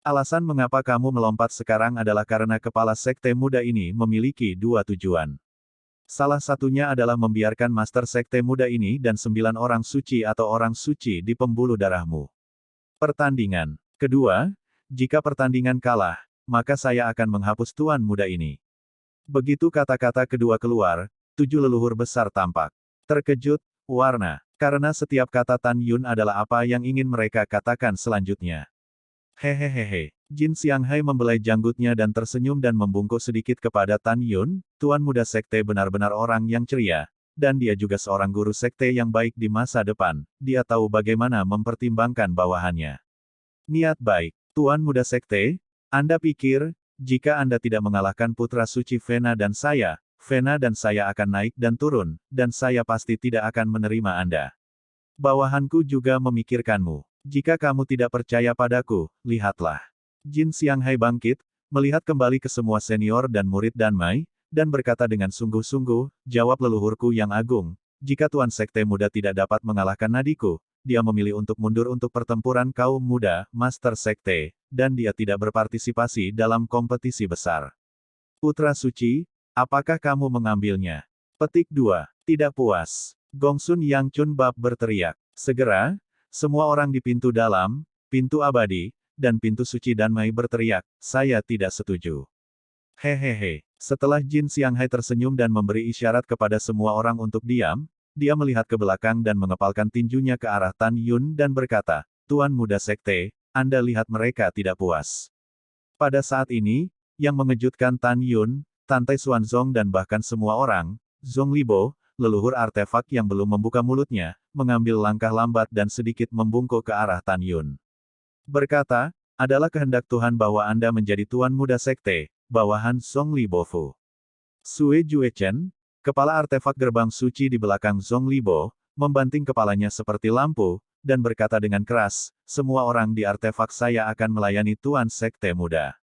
Alasan mengapa kamu melompat sekarang adalah karena kepala sekte muda ini memiliki dua tujuan. Salah satunya adalah membiarkan master sekte muda ini dan 9 orang suci atau orang suci di pembuluh darahmu. Pertandingan. Kedua, jika pertandingan kalah, maka saya akan menghapus tuan muda ini. Begitu kata-kata kedua keluar, 7 leluhur besar tampak. Terkejut, warna, karena setiap kata Tan Yun adalah apa yang ingin mereka katakan selanjutnya. Hehehehe. Jin Xianghai membelai janggutnya dan tersenyum dan membungkuk sedikit kepada Tan Yun, tuan muda sekte benar-benar orang yang ceria, dan dia juga seorang guru sekte yang baik di masa depan, dia tahu bagaimana mempertimbangkan bawahannya. Niat baik, tuan muda sekte, Anda pikir, jika Anda tidak mengalahkan putra suci Vena dan saya akan naik dan turun, dan saya pasti tidak akan menerima Anda. Bawahanku juga memikirkanmu. Jika kamu tidak percaya padaku, lihatlah. Jin Xianghai bangkit, melihat kembali ke semua senior dan murid Danmai, dan berkata dengan sungguh-sungguh, jawab leluhurku yang agung, jika Tuan Sekte Muda tidak dapat mengalahkan nadiku, dia memilih untuk mundur untuk pertempuran kaum muda, Master Sekte, dan dia tidak berpartisipasi dalam kompetisi besar. Putra Suci, apakah kamu mengambilnya? Petik 2. Tidak puas. Gongsun Yang Chun Bab berteriak. Segera, semua orang di pintu dalam, pintu abadi, dan pintu suci Danmai berteriak, saya tidak setuju. Hehehe. Setelah Jin Xianghai tersenyum dan memberi isyarat kepada semua orang untuk diam, dia melihat ke belakang dan mengepalkan tinjunya ke arah Tan Yun dan berkata, Tuan Muda Sekte, Anda lihat mereka tidak puas. Pada saat ini, yang mengejutkan Tan Yun, Tantai Xuanzong dan bahkan semua orang, Zhong Libo, leluhur artefak yang belum membuka mulutnya, mengambil langkah lambat dan sedikit membungkuk ke arah Tan Yun. Berkata, adalah kehendak Tuhan bahwa Anda menjadi tuan muda sekte, bawahan Zhong Libo Fu. Sue Juechen, kepala artefak gerbang suci di belakang Zhong Libo, membanting kepalanya seperti lampu, dan berkata dengan keras, semua orang di artefak saya akan melayani tuan sekte muda.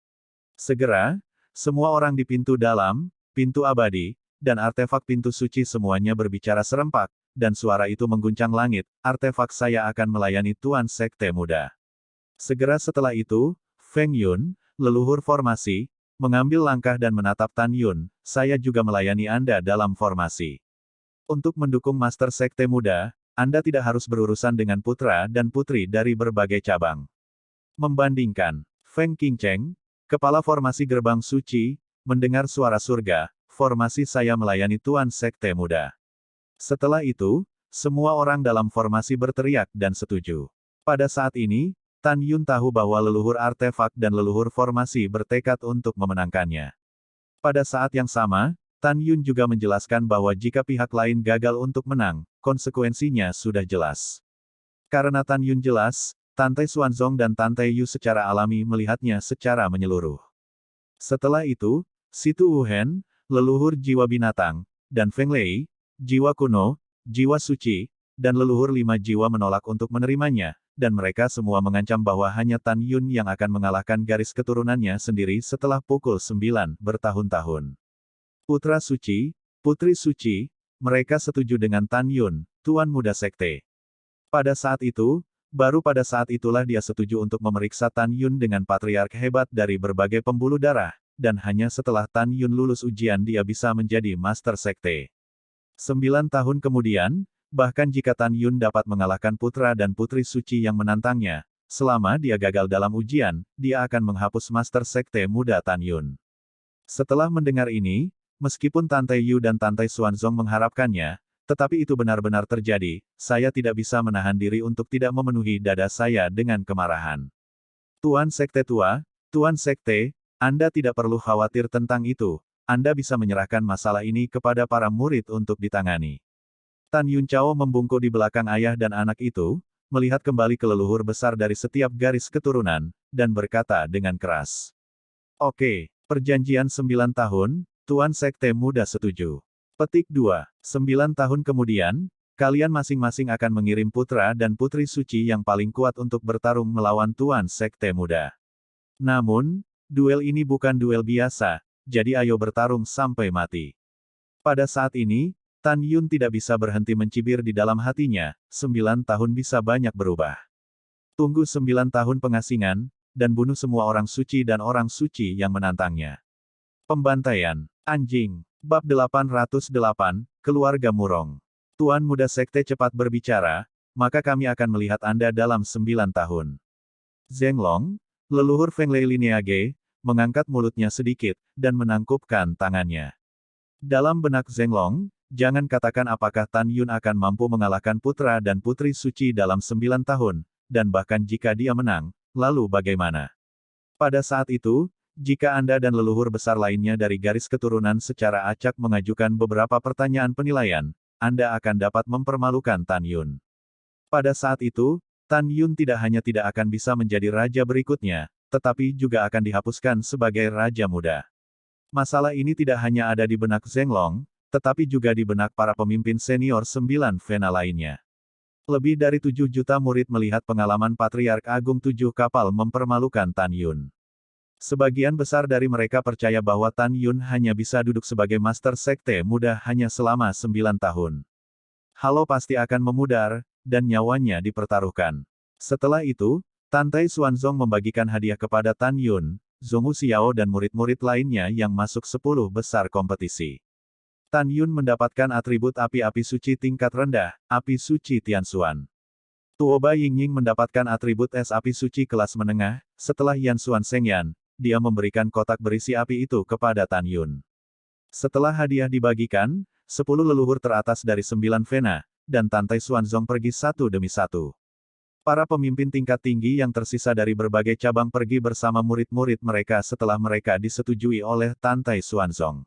Segera, semua orang di pintu dalam, pintu abadi, dan artefak pintu suci semuanya berbicara serempak, dan suara itu mengguncang langit, artefak saya akan melayani tuan sekte muda. Segera setelah itu, Feng Yun, leluhur formasi, mengambil langkah dan menatap Tan Yun, saya juga melayani Anda dalam formasi. Untuk mendukung Master Sekte Muda, Anda tidak harus berurusan dengan putra dan putri dari berbagai cabang. Membandingkan, Feng Qingcheng, kepala formasi gerbang suci, mendengar suara surga, formasi saya melayani Tuan Sekte Muda. Setelah itu, semua orang dalam formasi berteriak dan setuju. Pada saat ini, Tan Yun tahu bahwa leluhur artefak dan leluhur formasi bertekad untuk memenangkannya. Pada saat yang sama, Tan Yun juga menjelaskan bahwa jika pihak lain gagal untuk menang, konsekuensinya sudah jelas. Karena Tan Yun jelas, Tantai Xuanzong dan Tantai Yu secara alami melihatnya secara menyeluruh. Setelah itu, Situ Wuhen, leluhur jiwa binatang, dan Feng Lei, jiwa kuno, jiwa suci, dan leluhur 5 jiwa menolak untuk menerimanya, dan mereka semua mengancam bahwa hanya Tan Yun yang akan mengalahkan garis keturunannya sendiri setelah pukul 9 bertahun-tahun. Putra suci, putri suci, mereka setuju dengan Tan Yun, tuan muda sekte. Pada saat itu, baru pada saat itulah dia setuju untuk memeriksa Tan Yun dengan patriark hebat dari berbagai pembuluh darah, dan hanya setelah Tan Yun lulus ujian dia bisa menjadi master sekte. 9 tahun kemudian, bahkan jika Tan Yun dapat mengalahkan putra dan putri suci yang menantangnya, selama dia gagal dalam ujian, dia akan menghapus master sekte muda Tan Yun. Setelah mendengar ini, meskipun Tantai Yu dan Tantai Xuanzong mengharapkannya, tetapi itu benar-benar terjadi, saya tidak bisa menahan diri untuk tidak memenuhi dada saya dengan kemarahan. Tuan Sekte Tua, Tuan Sekte, Anda tidak perlu khawatir tentang itu, Anda bisa menyerahkan masalah ini kepada para murid untuk ditangani. Tan Yun Chao membungkuk di belakang ayah dan anak itu, melihat kembali ke leluhur besar dari setiap garis keturunan, dan berkata dengan keras. Oke, perjanjian 9 tahun, Tuan Sekte Muda setuju. Petik 2. 9 tahun kemudian, kalian masing-masing akan mengirim putra dan putri suci yang paling kuat untuk bertarung melawan Tuan Sekte Muda. Namun, duel ini bukan duel biasa, jadi ayo bertarung sampai mati. Pada saat ini, Tan Yun tidak bisa berhenti mencibir di dalam hatinya, 9 tahun bisa banyak berubah. Tunggu 9 tahun pengasingan, dan bunuh semua orang suci dan orang suci yang menantangnya. Pembantaian. Anjing. Bab 808, Keluarga Murong. Tuan Muda Sekte cepat berbicara, maka kami akan melihat Anda dalam 9 tahun. Zheng Long, leluhur Feng Lei Lineage, mengangkat mulutnya sedikit, dan menangkupkan tangannya. Dalam benak Zheng Long, jangan katakan apakah Tan Yun akan mampu mengalahkan putra dan putri suci dalam 9 tahun, dan bahkan jika dia menang, lalu bagaimana? Pada saat itu, jika Anda dan leluhur besar lainnya dari garis keturunan secara acak mengajukan beberapa pertanyaan penilaian, Anda akan dapat mempermalukan Tan Yun. Pada saat itu, Tan Yun tidak hanya tidak akan bisa menjadi raja berikutnya, tetapi juga akan dihapuskan sebagai raja muda. Masalah ini tidak hanya ada di benak Zheng Long, tetapi juga di benak para pemimpin senior 9 Vena lainnya. Lebih dari 7 juta murid melihat pengalaman Patriark Agung 7 kapal mempermalukan Tan Yun. Sebagian besar dari mereka percaya bahwa Tan Yun hanya bisa duduk sebagai Master Sekte Muda hanya selama 9 tahun. Halo pasti akan memudar, dan nyawanya dipertaruhkan. Setelah itu, Tantai Xuanzong membagikan hadiah kepada Tan Yun, Zhonghu Xiao dan murid-murid lainnya yang masuk 10 besar kompetisi. Tan Yun mendapatkan atribut api-api suci tingkat rendah, api suci Tianxuan. Tuoba Yingying mendapatkan atribut es api suci kelas menengah, setelah Yan Xuan Shengyan, dia memberikan kotak berisi api itu kepada Tan Yun. Setelah hadiah dibagikan, 10 leluhur teratas dari 9 Vena, dan Tantai Xuanzong pergi satu demi satu. Para pemimpin tingkat tinggi yang tersisa dari berbagai cabang pergi bersama murid-murid mereka setelah mereka disetujui oleh Tantai Xuanzong.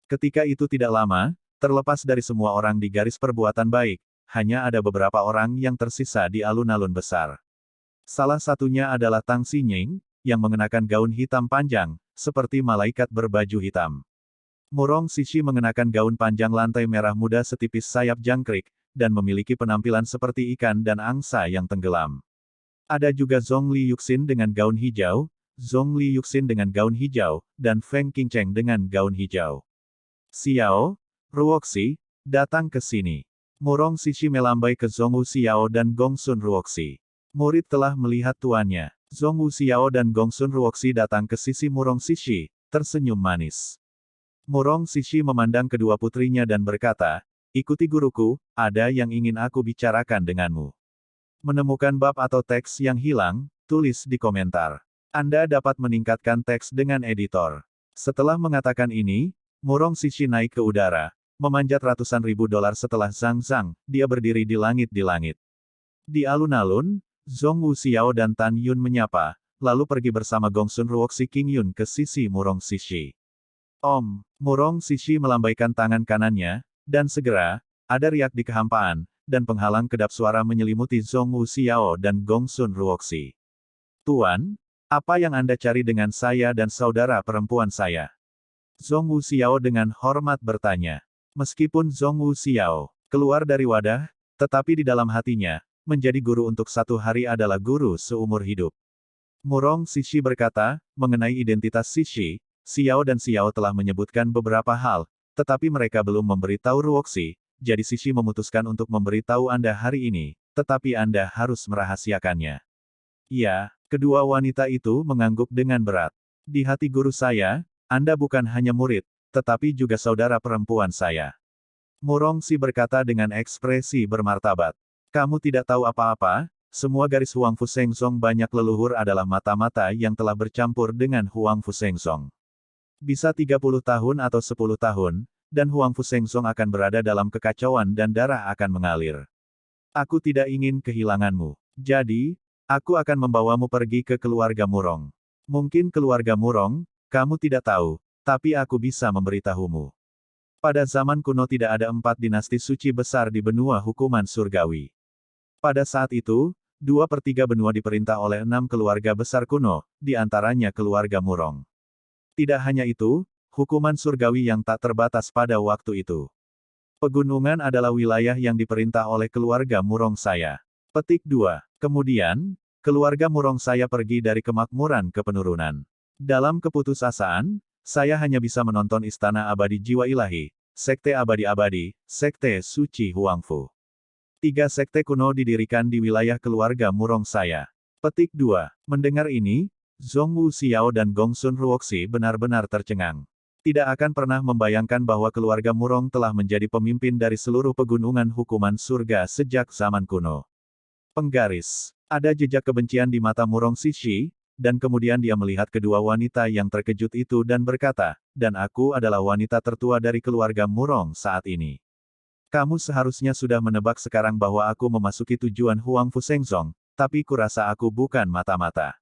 Ketika itu tidak lama, terlepas dari semua orang di garis perbuatan baik, hanya ada beberapa orang yang tersisa di alun-alun besar. Salah satunya adalah Tang Xinying, yang mengenakan gaun hitam panjang, seperti malaikat berbaju hitam. Murong Sishi mengenakan gaun panjang lantai merah muda setipis sayap jangkrik, dan memiliki penampilan seperti ikan dan angsa yang tenggelam. Ada juga Zhong Li Yuxin dengan gaun hijau, Zhong Li Yuxin dengan gaun hijau, dan Feng Qingcheng dengan gaun hijau. Xiao, Ruoxi, datang ke sini. Murong Sishi melambai ke Zhonghu Xiao dan Gongsun Ruoxi. Murid telah melihat tuannya. Zhonghu Xiao dan Gongsun Ruoxi datang ke sisi Murong Sishi, tersenyum manis. Murong Sishi memandang kedua putrinya dan berkata, "Ikuti guruku, ada yang ingin aku bicarakan denganmu." Menemukan bab atau teks yang hilang, tulis di komentar. Anda dapat meningkatkan teks dengan editor. Setelah mengatakan ini, Murong Sishi naik ke udara, memanjat ratusan ribu dolar setelah Zhang Zhang, dia berdiri di langit. Di alun-alun, Zhonghu Xiao dan Tan Yun menyapa, lalu pergi bersama Gongsun Ruoxi King Yun ke sisi Murong Sishi. Om, Murong Sishi melambaikan tangan kanannya, dan segera, ada riak di kehampaan, dan penghalang kedap suara menyelimuti Zhonghu Xiao dan Gongsun Ruoxi. Tuan, apa yang Anda cari dengan saya dan saudara perempuan saya? Zhonghu Xiao dengan hormat bertanya. Meskipun Zhonghu Xiao keluar dari wadah, tetapi di dalam hatinya, menjadi guru untuk 1 hari adalah guru seumur hidup. Murong Sishi berkata, mengenai identitas Sishi, Xiao dan Xiao telah menyebutkan beberapa hal, tetapi mereka belum memberitahu Ruoxi, jadi Sishi memutuskan untuk memberitahu Anda hari ini, tetapi Anda harus merahasiakannya. Ya, kedua wanita itu mengangguk dengan berat. Di hati guru saya, Anda bukan hanya murid, tetapi juga saudara perempuan saya. Murong Si berkata dengan ekspresi bermartabat. Kamu tidak tahu apa-apa, semua garis Huang Fu Shengzong banyak leluhur adalah mata-mata yang telah bercampur dengan Huang Fu Shengzong. Bisa 30 tahun atau 10 tahun, dan Huang Fu Shengzong akan berada dalam kekacauan dan darah akan mengalir. Aku tidak ingin kehilanganmu. Jadi, aku akan membawamu pergi ke keluarga Murong. Mungkin keluarga Murong, kamu tidak tahu, tapi aku bisa memberitahumu. Pada zaman kuno tidak ada 4 dinasti suci besar di benua hukuman surgawi. Pada saat itu, 2/3 benua diperintah oleh 6 keluarga besar kuno, di antaranya keluarga Murong. Tidak hanya itu, hukuman surgawi yang tak terbatas pada waktu itu. Pegunungan adalah wilayah yang diperintah oleh keluarga Murong saya. Petik 2. Kemudian, keluarga Murong saya pergi dari kemakmuran ke penurunan. Dalam keputusasaan, saya hanya bisa menonton Istana Abadi Jiwa Ilahi, Sekte Abadi-Abadi, Sekte Suci Huangfu. 3 sekte kuno didirikan di wilayah keluarga Murong saya. Petik 2. Mendengar ini, Zhong Wu Xiao dan Gongsun Ruoxi benar-benar tercengang. Tidak akan pernah membayangkan bahwa keluarga Murong telah menjadi pemimpin dari seluruh pegunungan hukuman surga sejak zaman kuno. Penggaris. Ada jejak kebencian di mata Murong Sishi, dan kemudian dia melihat kedua wanita yang terkejut itu dan berkata, dan aku adalah wanita tertua dari keluarga Murong saat ini. Kamu seharusnya sudah menebak sekarang bahwa aku memasuki tujuan Huangfu Shengzong, tapi kurasa aku bukan mata-mata.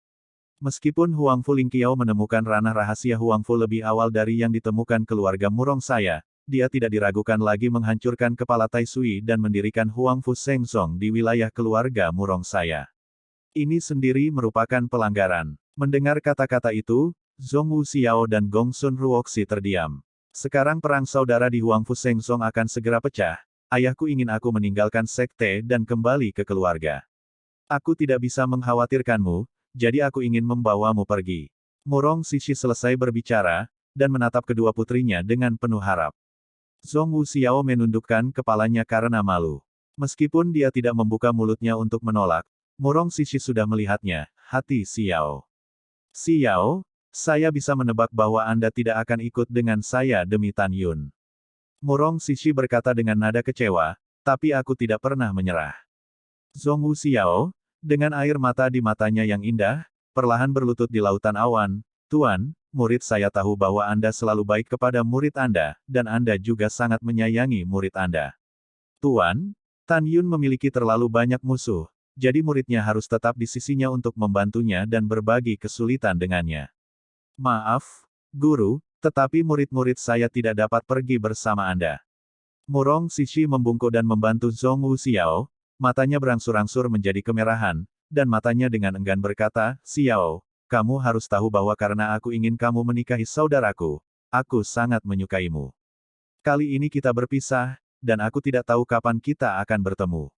Meskipun Huangfu Lingqiao menemukan ranah rahasia Huangfu lebih awal dari yang ditemukan keluarga Murong saya, dia tidak diragukan lagi menghancurkan kepala Tai Sui dan mendirikan Huangfu Shengzong di wilayah keluarga Murong saya. Ini sendiri merupakan pelanggaran. Mendengar kata-kata itu, Zhong Wu Xiao dan Gongsun Ruoxi terdiam. Sekarang perang saudara di Huangfu Shengzong akan segera pecah. Ayahku ingin aku meninggalkan sekte dan kembali ke keluarga. Aku tidak bisa mengkhawatirkanmu, jadi aku ingin membawamu pergi. Murong Sishi selesai berbicara, dan menatap kedua putrinya dengan penuh harap. Zhong Wu Xiao menundukkan kepalanya karena malu. Meskipun dia tidak membuka mulutnya untuk menolak, Murong Sishi sudah melihatnya, hati Xiao. Xiao, saya bisa menebak bahwa Anda tidak akan ikut dengan saya demi Tan Yun. Murong Sishi berkata dengan nada kecewa, tapi aku tidak pernah menyerah. Zhong Wu Xiao, dengan air mata di matanya yang indah, perlahan berlutut di lautan awan, Tuan, murid saya tahu bahwa Anda selalu baik kepada murid Anda, dan Anda juga sangat menyayangi murid Anda. Tuan, Tan Yun memiliki terlalu banyak musuh, jadi muridnya harus tetap di sisinya untuk membantunya dan berbagi kesulitan dengannya. Maaf, Guru, tetapi murid-murid saya tidak dapat pergi bersama Anda. Murong Sishi membungkuk dan membantu Zhong Wu Xiao, matanya berangsur-angsur menjadi kemerahan, dan matanya dengan enggan berkata, Xiao, kamu harus tahu bahwa karena aku ingin kamu menikahi saudaraku, aku sangat menyukaimu. Kali ini kita berpisah, dan aku tidak tahu kapan kita akan bertemu.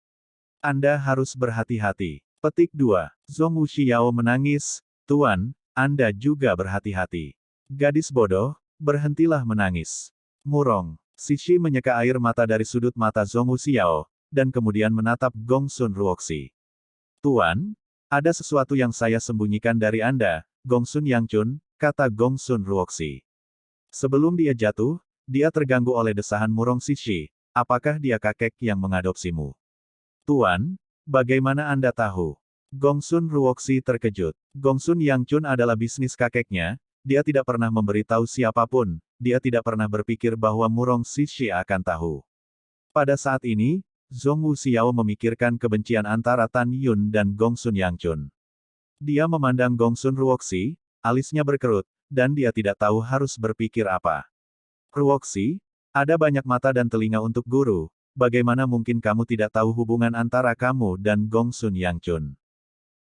Anda harus berhati-hati. Petik 2. Zhong Wu Xiao menangis, Tuan, Anda juga berhati-hati. Gadis bodoh, berhentilah menangis. Murong Sishi menyeka air mata dari sudut mata Zhong Wu Xiao, dan kemudian menatap Gongsun Ruoxi. Tuan, ada sesuatu yang saya sembunyikan dari Anda, Gongsun Yangchun, kata Gongsun Ruoxi. Sebelum dia jatuh, dia terganggu oleh desahan Murong Sishi, apakah dia kakek yang mengadopsimu? Tuan, bagaimana Anda tahu? Gongsun Ruoxi terkejut. Gongsun Yangchun adalah bisnis kakeknya, dia tidak pernah memberitahu siapapun, dia tidak pernah berpikir bahwa Murong Sishi akan tahu. Pada saat ini, Zhong Wu Xiao memikirkan kebencian antara Tan Yun dan Gongsun Yangchun. Dia memandang Gongsun Ruoxi, alisnya berkerut, dan dia tidak tahu harus berpikir apa. Ruoxi, ada banyak mata dan telinga untuk guru, bagaimana mungkin kamu tidak tahu hubungan antara kamu dan Gongsun Yangchun?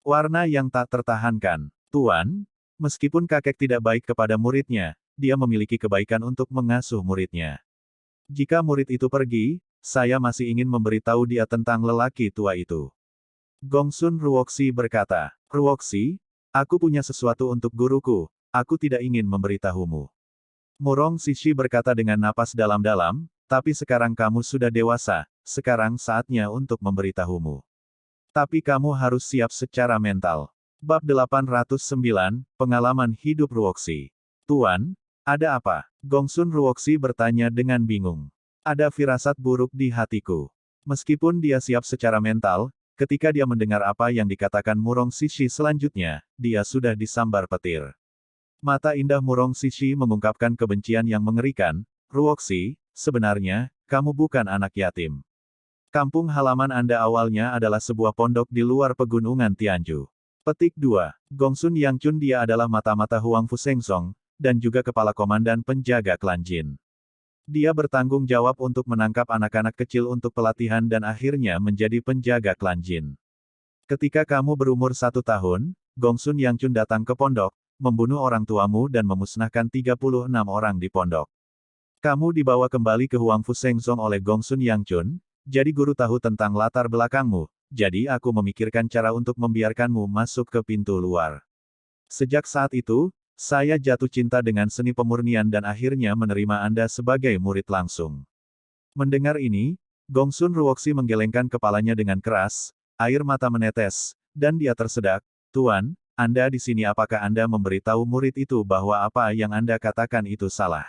Warna yang tak tertahankan. Tuan, meskipun kakek tidak baik kepada muridnya, dia memiliki kebaikan untuk mengasuh muridnya. Jika murid itu pergi, saya masih ingin memberitahu dia tentang lelaki tua itu. Gongsun Ruoxi berkata, Ruoxi, aku punya sesuatu untuk guruku, aku tidak ingin memberitahumu. Murong Sishi berkata dengan napas dalam-dalam, tapi sekarang kamu sudah dewasa, sekarang saatnya untuk memberitahumu. Tapi kamu harus siap secara mental. Bab 809, Pengalaman Hidup Ruoxi. Tuan, ada apa? Gongsun Ruoxi bertanya dengan bingung. Ada firasat buruk di hatiku. Meskipun dia siap secara mental, ketika dia mendengar apa yang dikatakan Murong Sishi selanjutnya, dia sudah disambar petir. Mata indah Murong Sishi mengungkapkan kebencian yang mengerikan, Ruoxi, sebenarnya, kamu bukan anak yatim. Kampung halaman Anda awalnya adalah sebuah pondok di luar pegunungan Tianju. Petik 2. Gongsun Yangchun dia adalah mata-mata Huangfu Shengzong, dan juga kepala komandan penjaga klan Jin. Dia bertanggung jawab untuk menangkap anak-anak kecil untuk pelatihan dan akhirnya menjadi penjaga klan Jin. Ketika kamu berumur 1 tahun, Gongsun Yangchun datang ke pondok, membunuh orang tuamu dan memusnahkan 36 orang di pondok. Kamu dibawa kembali ke Huangfu Shengzong oleh Gongsun Yangchun, jadi guru tahu tentang latar belakangmu, jadi aku memikirkan cara untuk membiarkanmu masuk ke pintu luar. Sejak saat itu, saya jatuh cinta dengan seni pemurnian dan akhirnya menerima Anda sebagai murid langsung. Mendengar ini, Gongsun Ruoxi menggelengkan kepalanya dengan keras, air mata menetes, dan dia tersedak, Tuan, Anda di sini apakah Anda memberitahu murid itu bahwa apa yang Anda katakan itu salah?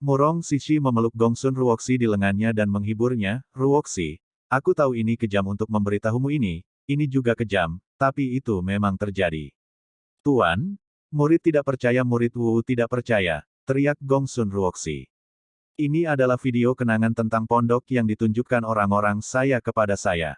Murong Sishi memeluk Gongsun Ruoxi di lengannya dan menghiburnya, Ruoxi, aku tahu ini kejam untuk memberitahumu ini juga kejam, tapi itu memang terjadi. Tuan, murid tidak percaya murid Wu tidak percaya, teriak Gongsun Ruoxi. Ini adalah video kenangan tentang pondok yang ditunjukkan orang-orang saya kepada saya.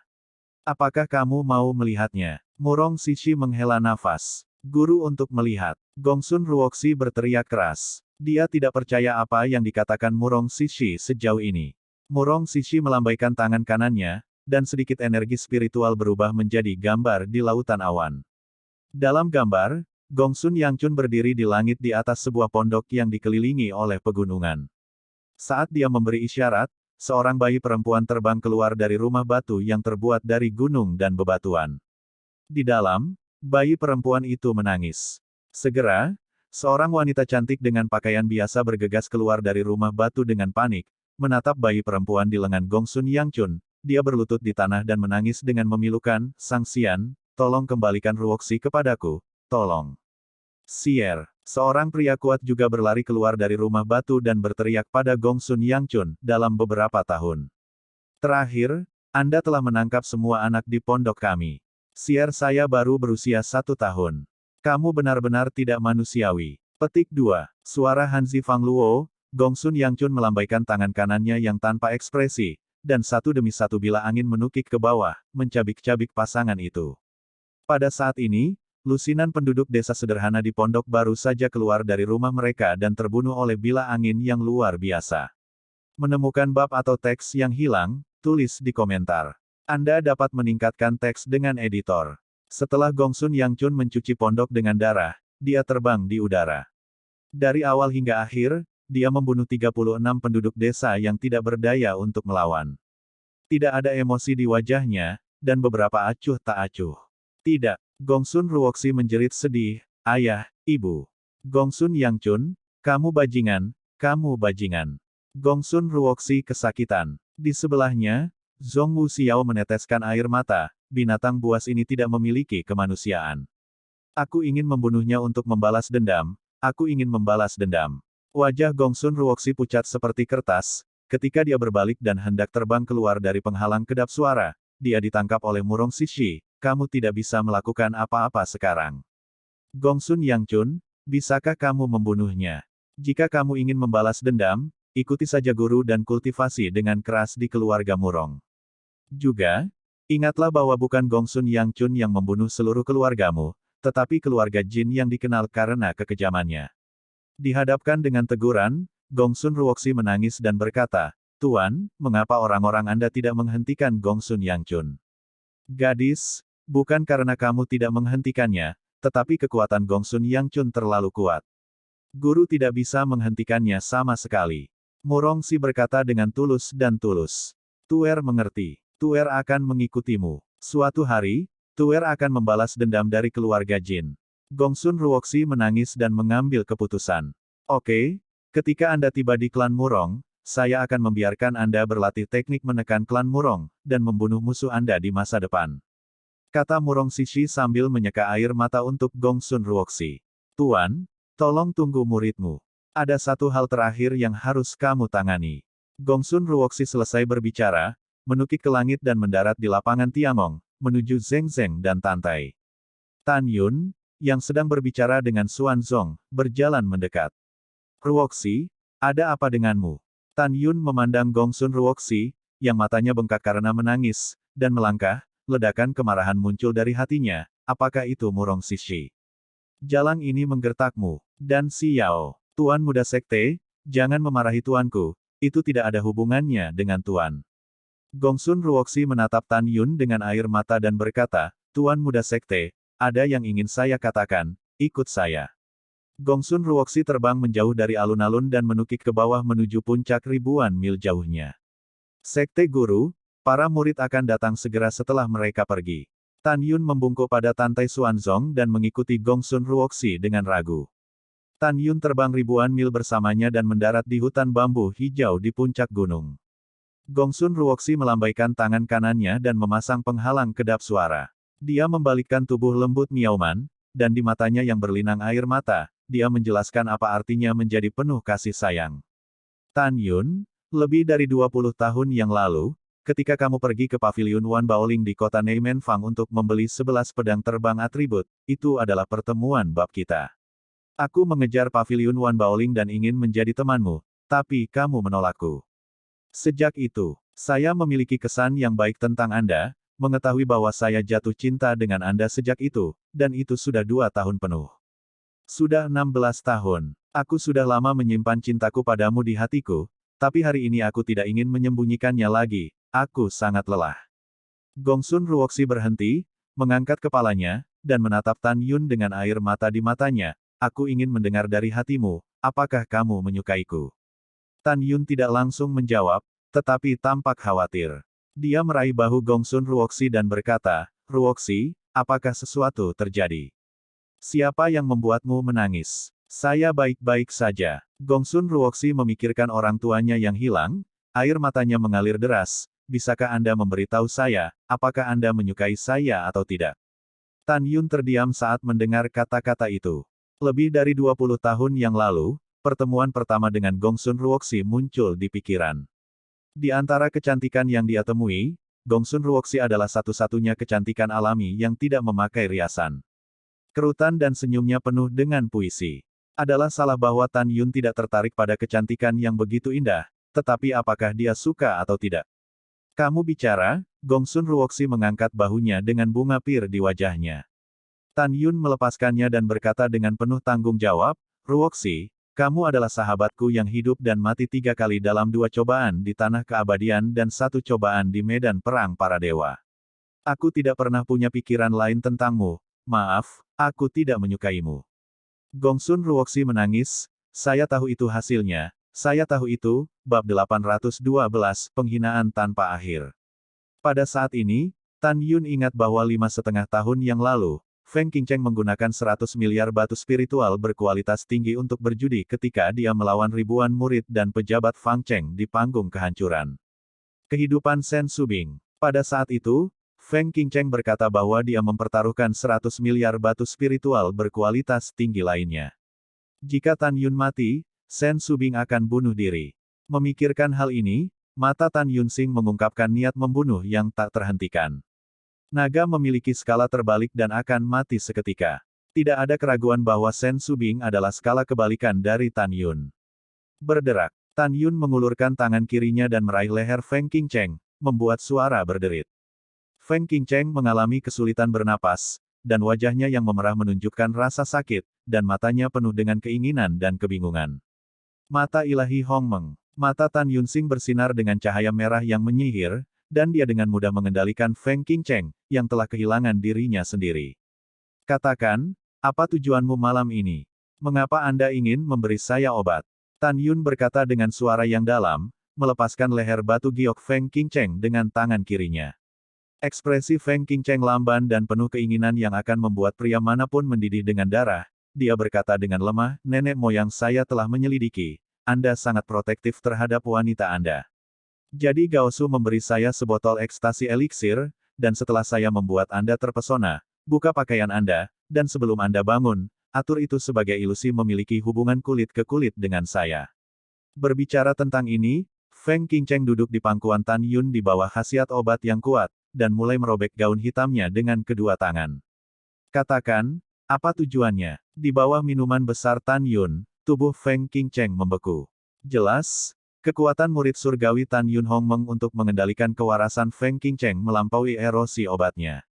Apakah kamu mau melihatnya? Murong Sishi menghela nafas. Guru untuk melihat. Gongsun Ruoxi berteriak keras. Dia tidak percaya apa yang dikatakan Murong Sishi sejauh ini. Murong Sishi melambaikan tangan kanannya, dan sedikit energi spiritual berubah menjadi gambar di lautan awan. Dalam gambar, Gongsun Yangchun berdiri di langit di atas sebuah pondok yang dikelilingi oleh pegunungan. Saat dia memberi isyarat, seorang bayi perempuan terbang keluar dari rumah batu yang terbuat dari gunung dan bebatuan. Di dalam, bayi perempuan itu menangis. Segera, seorang wanita cantik dengan pakaian biasa bergegas keluar dari rumah batu dengan panik, menatap bayi perempuan di lengan Gongsun Yangchun. Dia berlutut di tanah dan menangis dengan memilukan, "Sang Xian, tolong kembalikan Ruoxi kepadaku, tolong." Sier, seorang pria kuat juga berlari keluar dari rumah batu dan berteriak pada Gongsun Yangchun, dalam beberapa tahun terakhir, Anda telah menangkap semua anak di pondok kami. Sier, saya baru berusia 1 tahun. Kamu benar-benar tidak manusiawi. Petik 2. Suara Hanzi Fang Luo, Gongsun Yangchun melambaikan tangan kanannya yang tanpa ekspresi, dan satu demi satu bila angin menukik ke bawah, mencabik-cabik pasangan itu. Pada saat ini, lusinan penduduk desa sederhana di pondok baru saja keluar dari rumah mereka dan terbunuh oleh bila angin yang luar biasa. Menemukan bab atau teks yang hilang, tulis di komentar. Anda dapat meningkatkan teks dengan editor. Setelah Gongsun Yangchun mencuci pondok dengan darah, dia terbang di udara. Dari awal hingga akhir, dia membunuh 36 penduduk desa yang tidak berdaya untuk melawan. Tidak ada emosi di wajahnya, dan beberapa acuh tak acuh. Tidak. Gongsun Ruoxi menjerit sedih, "Ayah, Ibu. Gongsun Yangchun, kamu bajingan, kamu bajingan." Gongsun Ruoxi kesakitan. Di sebelahnya, Zhong Wuxiao meneteskan air mata, binatang buas ini tidak memiliki kemanusiaan. Aku ingin membunuhnya untuk membalas dendam, aku ingin membalas dendam. Wajah Gongsun Ruoxi pucat seperti kertas, ketika dia berbalik dan hendak terbang keluar dari penghalang kedap suara, dia ditangkap oleh Murong Sishi. Kamu tidak bisa melakukan apa-apa sekarang. Gongsun Yangchun, bisakah kamu membunuhnya? Jika kamu ingin membalas dendam, ikuti saja guru dan kultivasi dengan keras di keluarga Murong. Juga, ingatlah bahwa bukan Gongsun Yangchun yang membunuh seluruh keluargamu, tetapi keluarga Jin yang dikenal karena kekejamannya. Dihadapkan dengan teguran, Gongsun Ruoxi menangis dan berkata, "Tuan, mengapa orang-orang Anda tidak menghentikan Gongsun Yangchun?" Gadis, bukan karena kamu tidak menghentikannya, tetapi kekuatan Gongsun Yangchun terlalu kuat. Guru tidak bisa menghentikannya sama sekali. Murong Si berkata dengan tulus dan tulus. Tuer mengerti. Tuer akan mengikutimu. Suatu hari, Tuer akan membalas dendam dari keluarga Jin. Gongsun Ruoxi menangis dan mengambil keputusan. Oke, ketika Anda tiba di klan Murong, saya akan membiarkan Anda berlatih teknik menekan klan Murong, dan membunuh musuh Anda di masa depan. Kata Murong Sishi sambil menyeka air mata untuk Gongsun Ruoxi. Tuan, tolong tunggu muridmu. Ada satu hal terakhir yang harus kamu tangani. Gongsun Ruoxi selesai berbicara, menukik ke langit dan mendarat di lapangan Tiangong, menuju Zheng Zheng dan Tantai. Tan Yun, yang sedang berbicara dengan Xuan Zong, berjalan mendekat. Ruoxi, ada apa denganmu? Tan Yun memandang Gongsun Ruoxi, yang matanya bengkak karena menangis, dan melangkah. Ledakan kemarahan muncul dari hatinya, apakah itu Murong Sishi? Jalang ini menggertakmu. Dan si Yao, Tuan Muda Sekte, jangan memarahi tuanku, itu tidak ada hubungannya dengan tuan. Gongsun Ruoxi menatap Tan Yun dengan air mata dan berkata, Tuan Muda Sekte, ada yang ingin saya katakan, ikut saya. Gongsun Ruoxi terbang menjauh dari alun-alun dan menukik ke bawah menuju puncak ribuan mil jauhnya. Sekte Guru, para murid akan datang segera setelah mereka pergi. Tan Yun membungkuk pada Tantai Xuanzong dan mengikuti Gongsun Ruoxi dengan ragu. Tan Yun terbang ribuan mil bersamanya dan mendarat di hutan bambu hijau di puncak gunung. Gongsun Ruoxi melambaikan tangan kanannya dan memasang penghalang kedap suara. Dia membalikkan tubuh lembut Miaoman, dan di matanya yang berlinang air mata, dia menjelaskan apa artinya menjadi penuh kasih sayang. Tan Yun, lebih dari 20 tahun yang lalu, ketika kamu pergi ke Paviliun Wan Baoling di kota Neimenfang untuk membeli 11 pedang terbang atribut, itu adalah pertemuan bab kita. Aku mengejar Paviliun Wan Baoling dan ingin menjadi temanmu, tapi kamu menolakku. Sejak itu, saya memiliki kesan yang baik tentang Anda, mengetahui bahwa saya jatuh cinta dengan Anda sejak itu, dan itu sudah 2 tahun penuh. Sudah 16 tahun, aku sudah lama menyimpan cintaku padamu di hatiku, tapi hari ini aku tidak ingin menyembunyikannya lagi, aku sangat lelah. Gongsun Ruoxi berhenti, mengangkat kepalanya, dan menatap Tan Yun dengan air mata di matanya. Aku ingin mendengar dari hatimu, apakah kamu menyukaiku? Tan Yun tidak langsung menjawab, tetapi tampak khawatir. Dia meraih bahu Gongsun Ruoxi dan berkata, Ruoxi, apakah sesuatu terjadi? Siapa yang membuatmu menangis? Saya baik-baik saja. Gongsun Ruoxi memikirkan orang tuanya yang hilang, air matanya mengalir deras. Bisakah Anda memberitahu saya, apakah Anda menyukai saya atau tidak? Tan Yun terdiam saat mendengar kata-kata itu. Lebih dari 20 tahun yang lalu, pertemuan pertama dengan Gongsun Ruoxi muncul di pikiran. Di antara kecantikan yang dia temui, Gongsun Ruoxi adalah satu-satunya kecantikan alami yang tidak memakai riasan. Kerutan dan senyumnya penuh dengan puisi. Adalah salah bahwa Tan Yun tidak tertarik pada kecantikan yang begitu indah, tetapi apakah dia suka atau tidak? Kamu bicara, Gongsun Ruoxi mengangkat bahunya dengan bunga pir di wajahnya. Tan Yun melepaskannya dan berkata dengan penuh tanggung jawab, Ruoxi, kamu adalah sahabatku yang hidup dan mati 3 kali dalam 2 cobaan di tanah keabadian dan 1 cobaan di medan perang para dewa. Aku tidak pernah punya pikiran lain tentangmu, maaf, aku tidak menyukaimu. Gongsun Ruoxi menangis, saya tahu itu hasilnya, saya tahu itu, bab 812, penghinaan tanpa akhir. Pada saat ini, Tan Yun ingat bahwa 5,5 tahun yang lalu, Feng Qingcheng menggunakan 100 miliar batu spiritual berkualitas tinggi untuk berjudi ketika dia melawan ribuan murid dan pejabat Fang Cheng di panggung kehancuran. Kehidupan Shen Subing. Pada saat itu, Feng Qingcheng berkata bahwa dia mempertaruhkan 100 miliar batu spiritual berkualitas tinggi lainnya. Jika Tan Yun mati, Shen Subing akan bunuh diri. Memikirkan hal ini, mata Tan Yun Xing mengungkapkan niat membunuh yang tak terhentikan. Naga memiliki skala terbalik dan akan mati seketika. Tidak ada keraguan bahwa Shen Subing adalah skala kebalikan dari Tan Yun. Berderak, Tan Yun mengulurkan tangan kirinya dan meraih leher Feng Qingcheng, membuat suara berderit. Feng Qingcheng mengalami kesulitan bernapas, dan wajahnya yang memerah menunjukkan rasa sakit, dan matanya penuh dengan keinginan dan kebingungan. Mata ilahi Hong Meng. Mata Tan Yun Xing bersinar dengan cahaya merah yang menyihir, dan dia dengan mudah mengendalikan Feng Qingcheng, yang telah kehilangan dirinya sendiri. Katakan, apa tujuanmu malam ini? Mengapa Anda ingin memberi saya obat? Tan Yun berkata dengan suara yang dalam, melepaskan leher batu giok Feng Qingcheng dengan tangan kirinya. Ekspresi Feng Qingcheng lamban dan penuh keinginan yang akan membuat pria manapun mendidih dengan darah. Dia berkata dengan lemah, nenek moyang saya telah menyelidiki. Anda sangat protektif terhadap wanita Anda. Jadi Gaosu memberi saya sebotol ekstasi eliksir, dan setelah saya membuat Anda terpesona, buka pakaian Anda, dan sebelum Anda bangun, atur itu sebagai ilusi memiliki hubungan kulit ke kulit dengan saya. Berbicara tentang ini, Feng Qingcheng duduk di pangkuan Tan Yun di bawah khasiat obat yang kuat, dan mulai merobek gaun hitamnya dengan kedua tangan. Katakan, apa tujuannya? Di bawah minuman besar Tan Yun, tubuh Feng Qingcheng membeku. Jelas, kekuatan murid surgawi Tan Yun Hong Meng untuk mengendalikan kewarasan Feng Qingcheng melampaui erosi obatnya.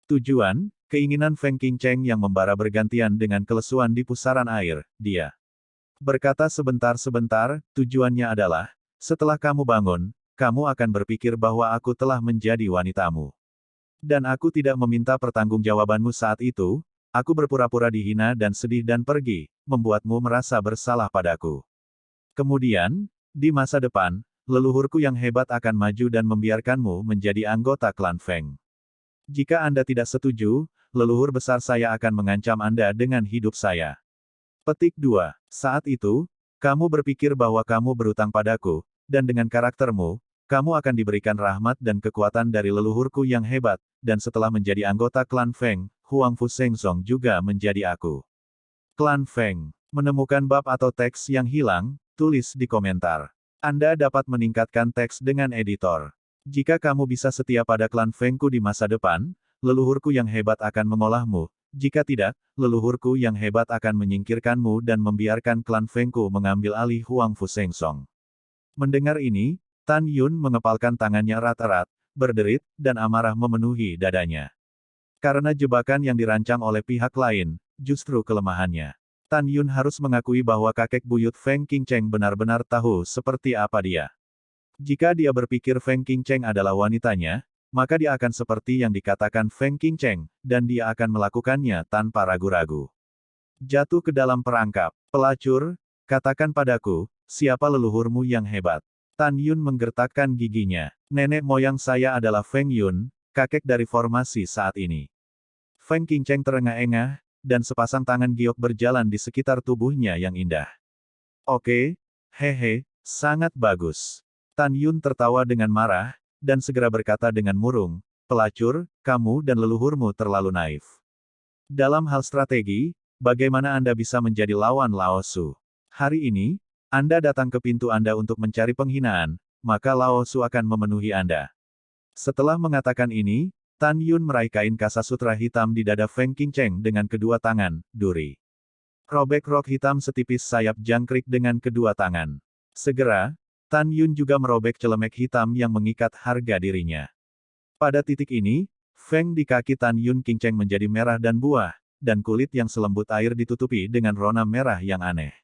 Tujuan, keinginan Feng Qingcheng yang membara bergantian dengan kelesuan di pusaran air, dia berkata sebentar-sebentar, tujuannya adalah, setelah kamu bangun, kamu akan berpikir bahwa aku telah menjadi wanitamu. Dan aku tidak meminta pertanggungjawabanmu saat itu, aku berpura-pura dihina dan sedih dan pergi, membuatmu merasa bersalah padaku. Kemudian, di masa depan, leluhurku yang hebat akan maju dan membiarkanmu menjadi anggota klan Feng. Jika Anda tidak setuju, leluhur besar saya akan mengancam Anda dengan hidup saya. Petik 2. Saat itu, kamu berpikir bahwa kamu berutang padaku, dan dengan karaktermu, kamu akan diberikan rahmat dan kekuatan dari leluhurku yang hebat, dan setelah menjadi anggota klan Feng, Huang Fu Shengzong juga menjadi aku. Klan Feng. Menemukan bab atau teks yang hilang, tulis di komentar. Anda dapat meningkatkan teks dengan editor. Jika kamu bisa setia pada klan Fengku di masa depan, leluhurku yang hebat akan mengolahmu. Jika tidak, leluhurku yang hebat akan menyingkirkanmu dan membiarkan klan Fengku mengambil alih Huang Fu Shengzong. Mendengar ini, Tan Yun mengepalkan tangannya erat-erat, berderit, dan amarah memenuhi dadanya. Karena jebakan yang dirancang oleh pihak lain, justru kelemahannya. Tan Yun harus mengakui bahwa kakek buyut Feng Qingcheng benar-benar tahu seperti apa dia. Jika dia berpikir Feng Qingcheng adalah wanitanya, maka dia akan seperti yang dikatakan Feng Qingcheng, dan dia akan melakukannya tanpa ragu-ragu. Jatuh ke dalam perangkap. Pelacur, katakan padaku, siapa leluhurmu yang hebat? Tan Yun menggertakkan giginya. Nenek moyang saya adalah Feng Yun, kakek dari formasi saat ini. Feng Qingcheng terengah-engah, dan sepasang tangan giok berjalan di sekitar tubuhnya yang indah. Oke, hehe, sangat bagus. Tan Yun tertawa dengan marah, dan segera berkata dengan murung, pelacur, kamu dan leluhurmu terlalu naif. Dalam hal strategi, bagaimana Anda bisa menjadi lawan Lao Su? Hari ini, Anda datang ke pintu Anda untuk mencari penghinaan, maka Lao Su akan memenuhi Anda. Setelah mengatakan ini, Tan Yun meraih kain kasasutra hitam di dada Feng Qingcheng dengan kedua tangan, duri. Robek rok hitam setipis sayap jangkrik dengan kedua tangan. Segera, Tan Yun juga merobek celemek hitam yang mengikat harga dirinya. Pada titik ini, Feng di kaki Tan Yun Qingcheng menjadi merah dan buah, dan kulit yang selembut air ditutupi dengan rona merah yang aneh.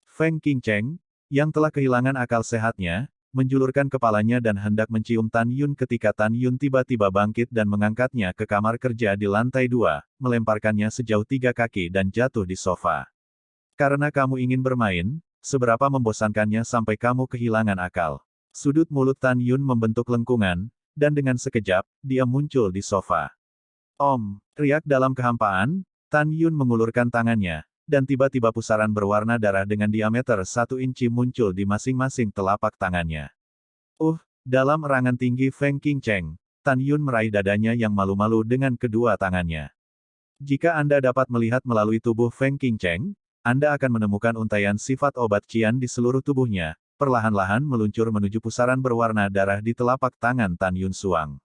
Feng Qingcheng, yang telah kehilangan akal sehatnya, menjulurkan kepalanya dan hendak mencium Tan Yun ketika Tan Yun tiba-tiba bangkit dan mengangkatnya ke kamar kerja di lantai 2, melemparkannya sejauh 3 kaki dan jatuh di sofa. Karena kamu ingin bermain, seberapa membosankannya sampai kamu kehilangan akal. Sudut mulut Tan Yun membentuk lengkungan, dan dengan sekejap, dia muncul di sofa. Om, teriak dalam kehampaan, Tan Yun mengulurkan tangannya, dan tiba-tiba pusaran berwarna darah dengan diameter 1 inci muncul di masing-masing telapak tangannya. Dalam erangan tinggi Feng Qingcheng, Tan Yun meraih dadanya yang malu-malu dengan kedua tangannya. Jika Anda dapat melihat melalui tubuh Feng Qingcheng, Anda akan menemukan untaian sifat obat Qian di seluruh tubuhnya, perlahan-lahan meluncur menuju pusaran berwarna darah di telapak tangan Tan Yun Suang.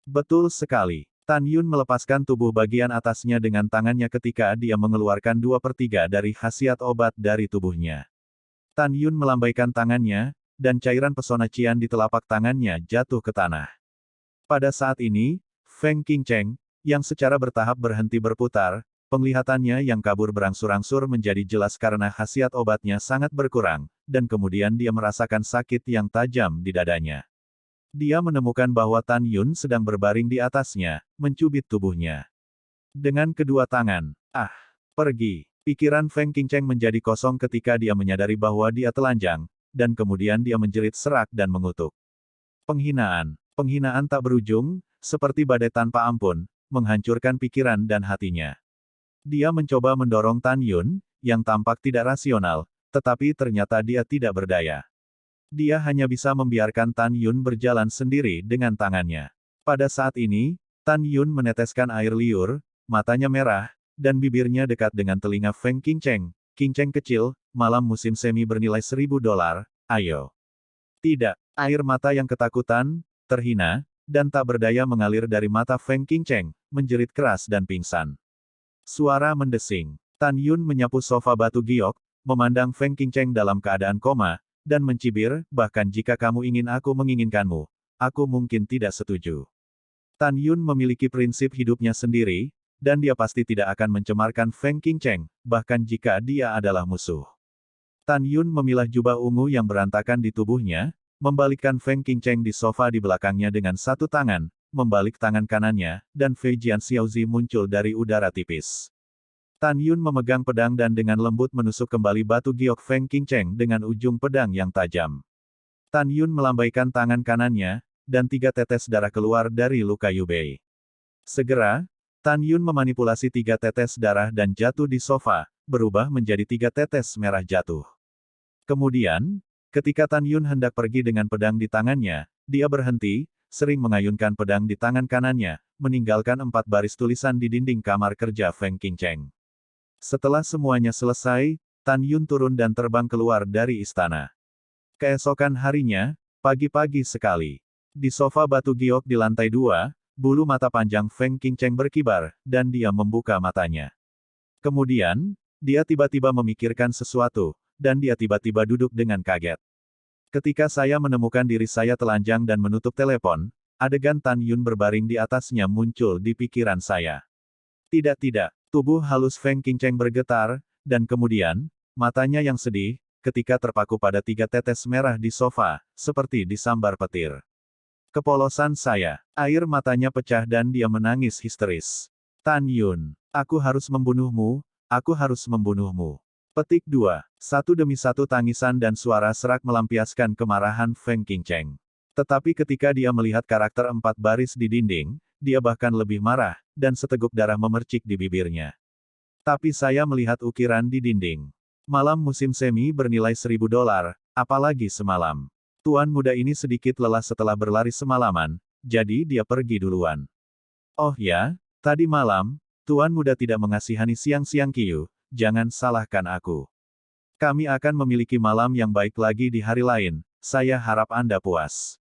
Betul sekali. Tan Yun melepaskan tubuh bagian atasnya dengan tangannya ketika dia mengeluarkan 2/3 dari khasiat obat dari tubuhnya. Tan Yun melambaikan tangannya, dan cairan pesona Qian di telapak tangannya jatuh ke tanah. Pada saat ini, Feng Qingcheng, yang secara bertahap berhenti berputar, penglihatannya yang kabur berangsur-angsur menjadi jelas karena khasiat obatnya sangat berkurang, dan kemudian dia merasakan sakit yang tajam di dadanya. Dia menemukan bahwa Tan Yun sedang berbaring di atasnya, mencubit tubuhnya. Dengan kedua tangan, pergi. Pikiran Feng Qingcheng menjadi kosong ketika dia menyadari bahwa dia telanjang, dan kemudian dia menjerit serak dan mengutuk. Penghinaan. Penghinaan tak berujung, seperti badai tanpa ampun, menghancurkan pikiran dan hatinya. Dia mencoba mendorong Tan Yun, yang tampak tidak rasional, tetapi ternyata dia tidak berdaya. Dia hanya bisa membiarkan Tan Yun berjalan sendiri dengan tangannya. Pada saat ini, Tan Yun meneteskan air liur, matanya merah, dan bibirnya dekat dengan telinga Feng Qingcheng. Qingcheng kecil, malam musim semi bernilai $1000, ayo. Tidak, air mata yang ketakutan, terhina, dan tak berdaya mengalir dari mata Feng Qingcheng, menjerit keras dan pingsan. Suara mendesing. Tan Yun menyapu sofa batu giok, memandang Feng Qingcheng dalam keadaan koma, dan mencibir, bahkan jika kamu ingin aku menginginkanmu, aku mungkin tidak setuju. Tan Yun memiliki prinsip hidupnya sendiri, dan dia pasti tidak akan mencemarkan Feng Qingcheng, bahkan jika dia adalah musuh. Tan Yun memilah jubah ungu yang berantakan di tubuhnya, membalikkan Feng Qingcheng di sofa di belakangnya dengan satu tangan, membalik tangan kanannya, dan Fei Jian Xiaozi muncul dari udara tipis. Tan Yun memegang pedang dan dengan lembut menusuk kembali batu giok Feng Qingcheng dengan ujung pedang yang tajam. Tan Yun melambaikan tangan kanannya, dan 3 tetes darah keluar dari luka Yubei. Segera, Tan Yun memanipulasi 3 tetes darah dan jatuh di sofa, berubah menjadi 3 tetes merah jatuh. Kemudian, ketika Tan Yun hendak pergi dengan pedang di tangannya, dia berhenti, sering mengayunkan pedang di tangan kanannya, meninggalkan 4 baris tulisan di dinding kamar kerja Feng Qingcheng. Setelah semuanya selesai, Tan Yun turun dan terbang keluar dari istana. Keesokan harinya, pagi-pagi sekali, di sofa batu giok di lantai 2, bulu mata panjang Feng Qingcheng berkibar, dan dia membuka matanya. Kemudian, dia tiba-tiba memikirkan sesuatu, dan dia tiba-tiba duduk dengan kaget. Ketika saya menemukan diri saya telanjang dan menutup telepon, adegan Tan Yun berbaring di atasnya muncul di pikiran saya. Tidak, tubuh halus Feng Qingcheng bergetar, dan kemudian, matanya yang sedih, ketika terpaku pada 3 tetes merah di sofa, seperti disambar petir. Kepolosan saya, air matanya pecah dan dia menangis histeris. Tan Yun, aku harus membunuhmu, aku harus membunuhmu. Petik 2. Satu demi satu tangisan dan suara serak melampiaskan kemarahan Feng Qingcheng. Tetapi ketika dia melihat karakter 4 baris di dinding, dia bahkan lebih marah, dan seteguk darah memercik di bibirnya. Tapi saya melihat ukiran di dinding. Malam musim semi bernilai $1000, apalagi semalam. Tuan muda ini sedikit lelah setelah berlari semalaman, jadi dia pergi duluan. Oh ya, tadi malam, Tuan muda tidak mengasihani siang-siang Qiu, jangan salahkan aku. Kami akan memiliki malam yang baik lagi di hari lain, saya harap Anda puas.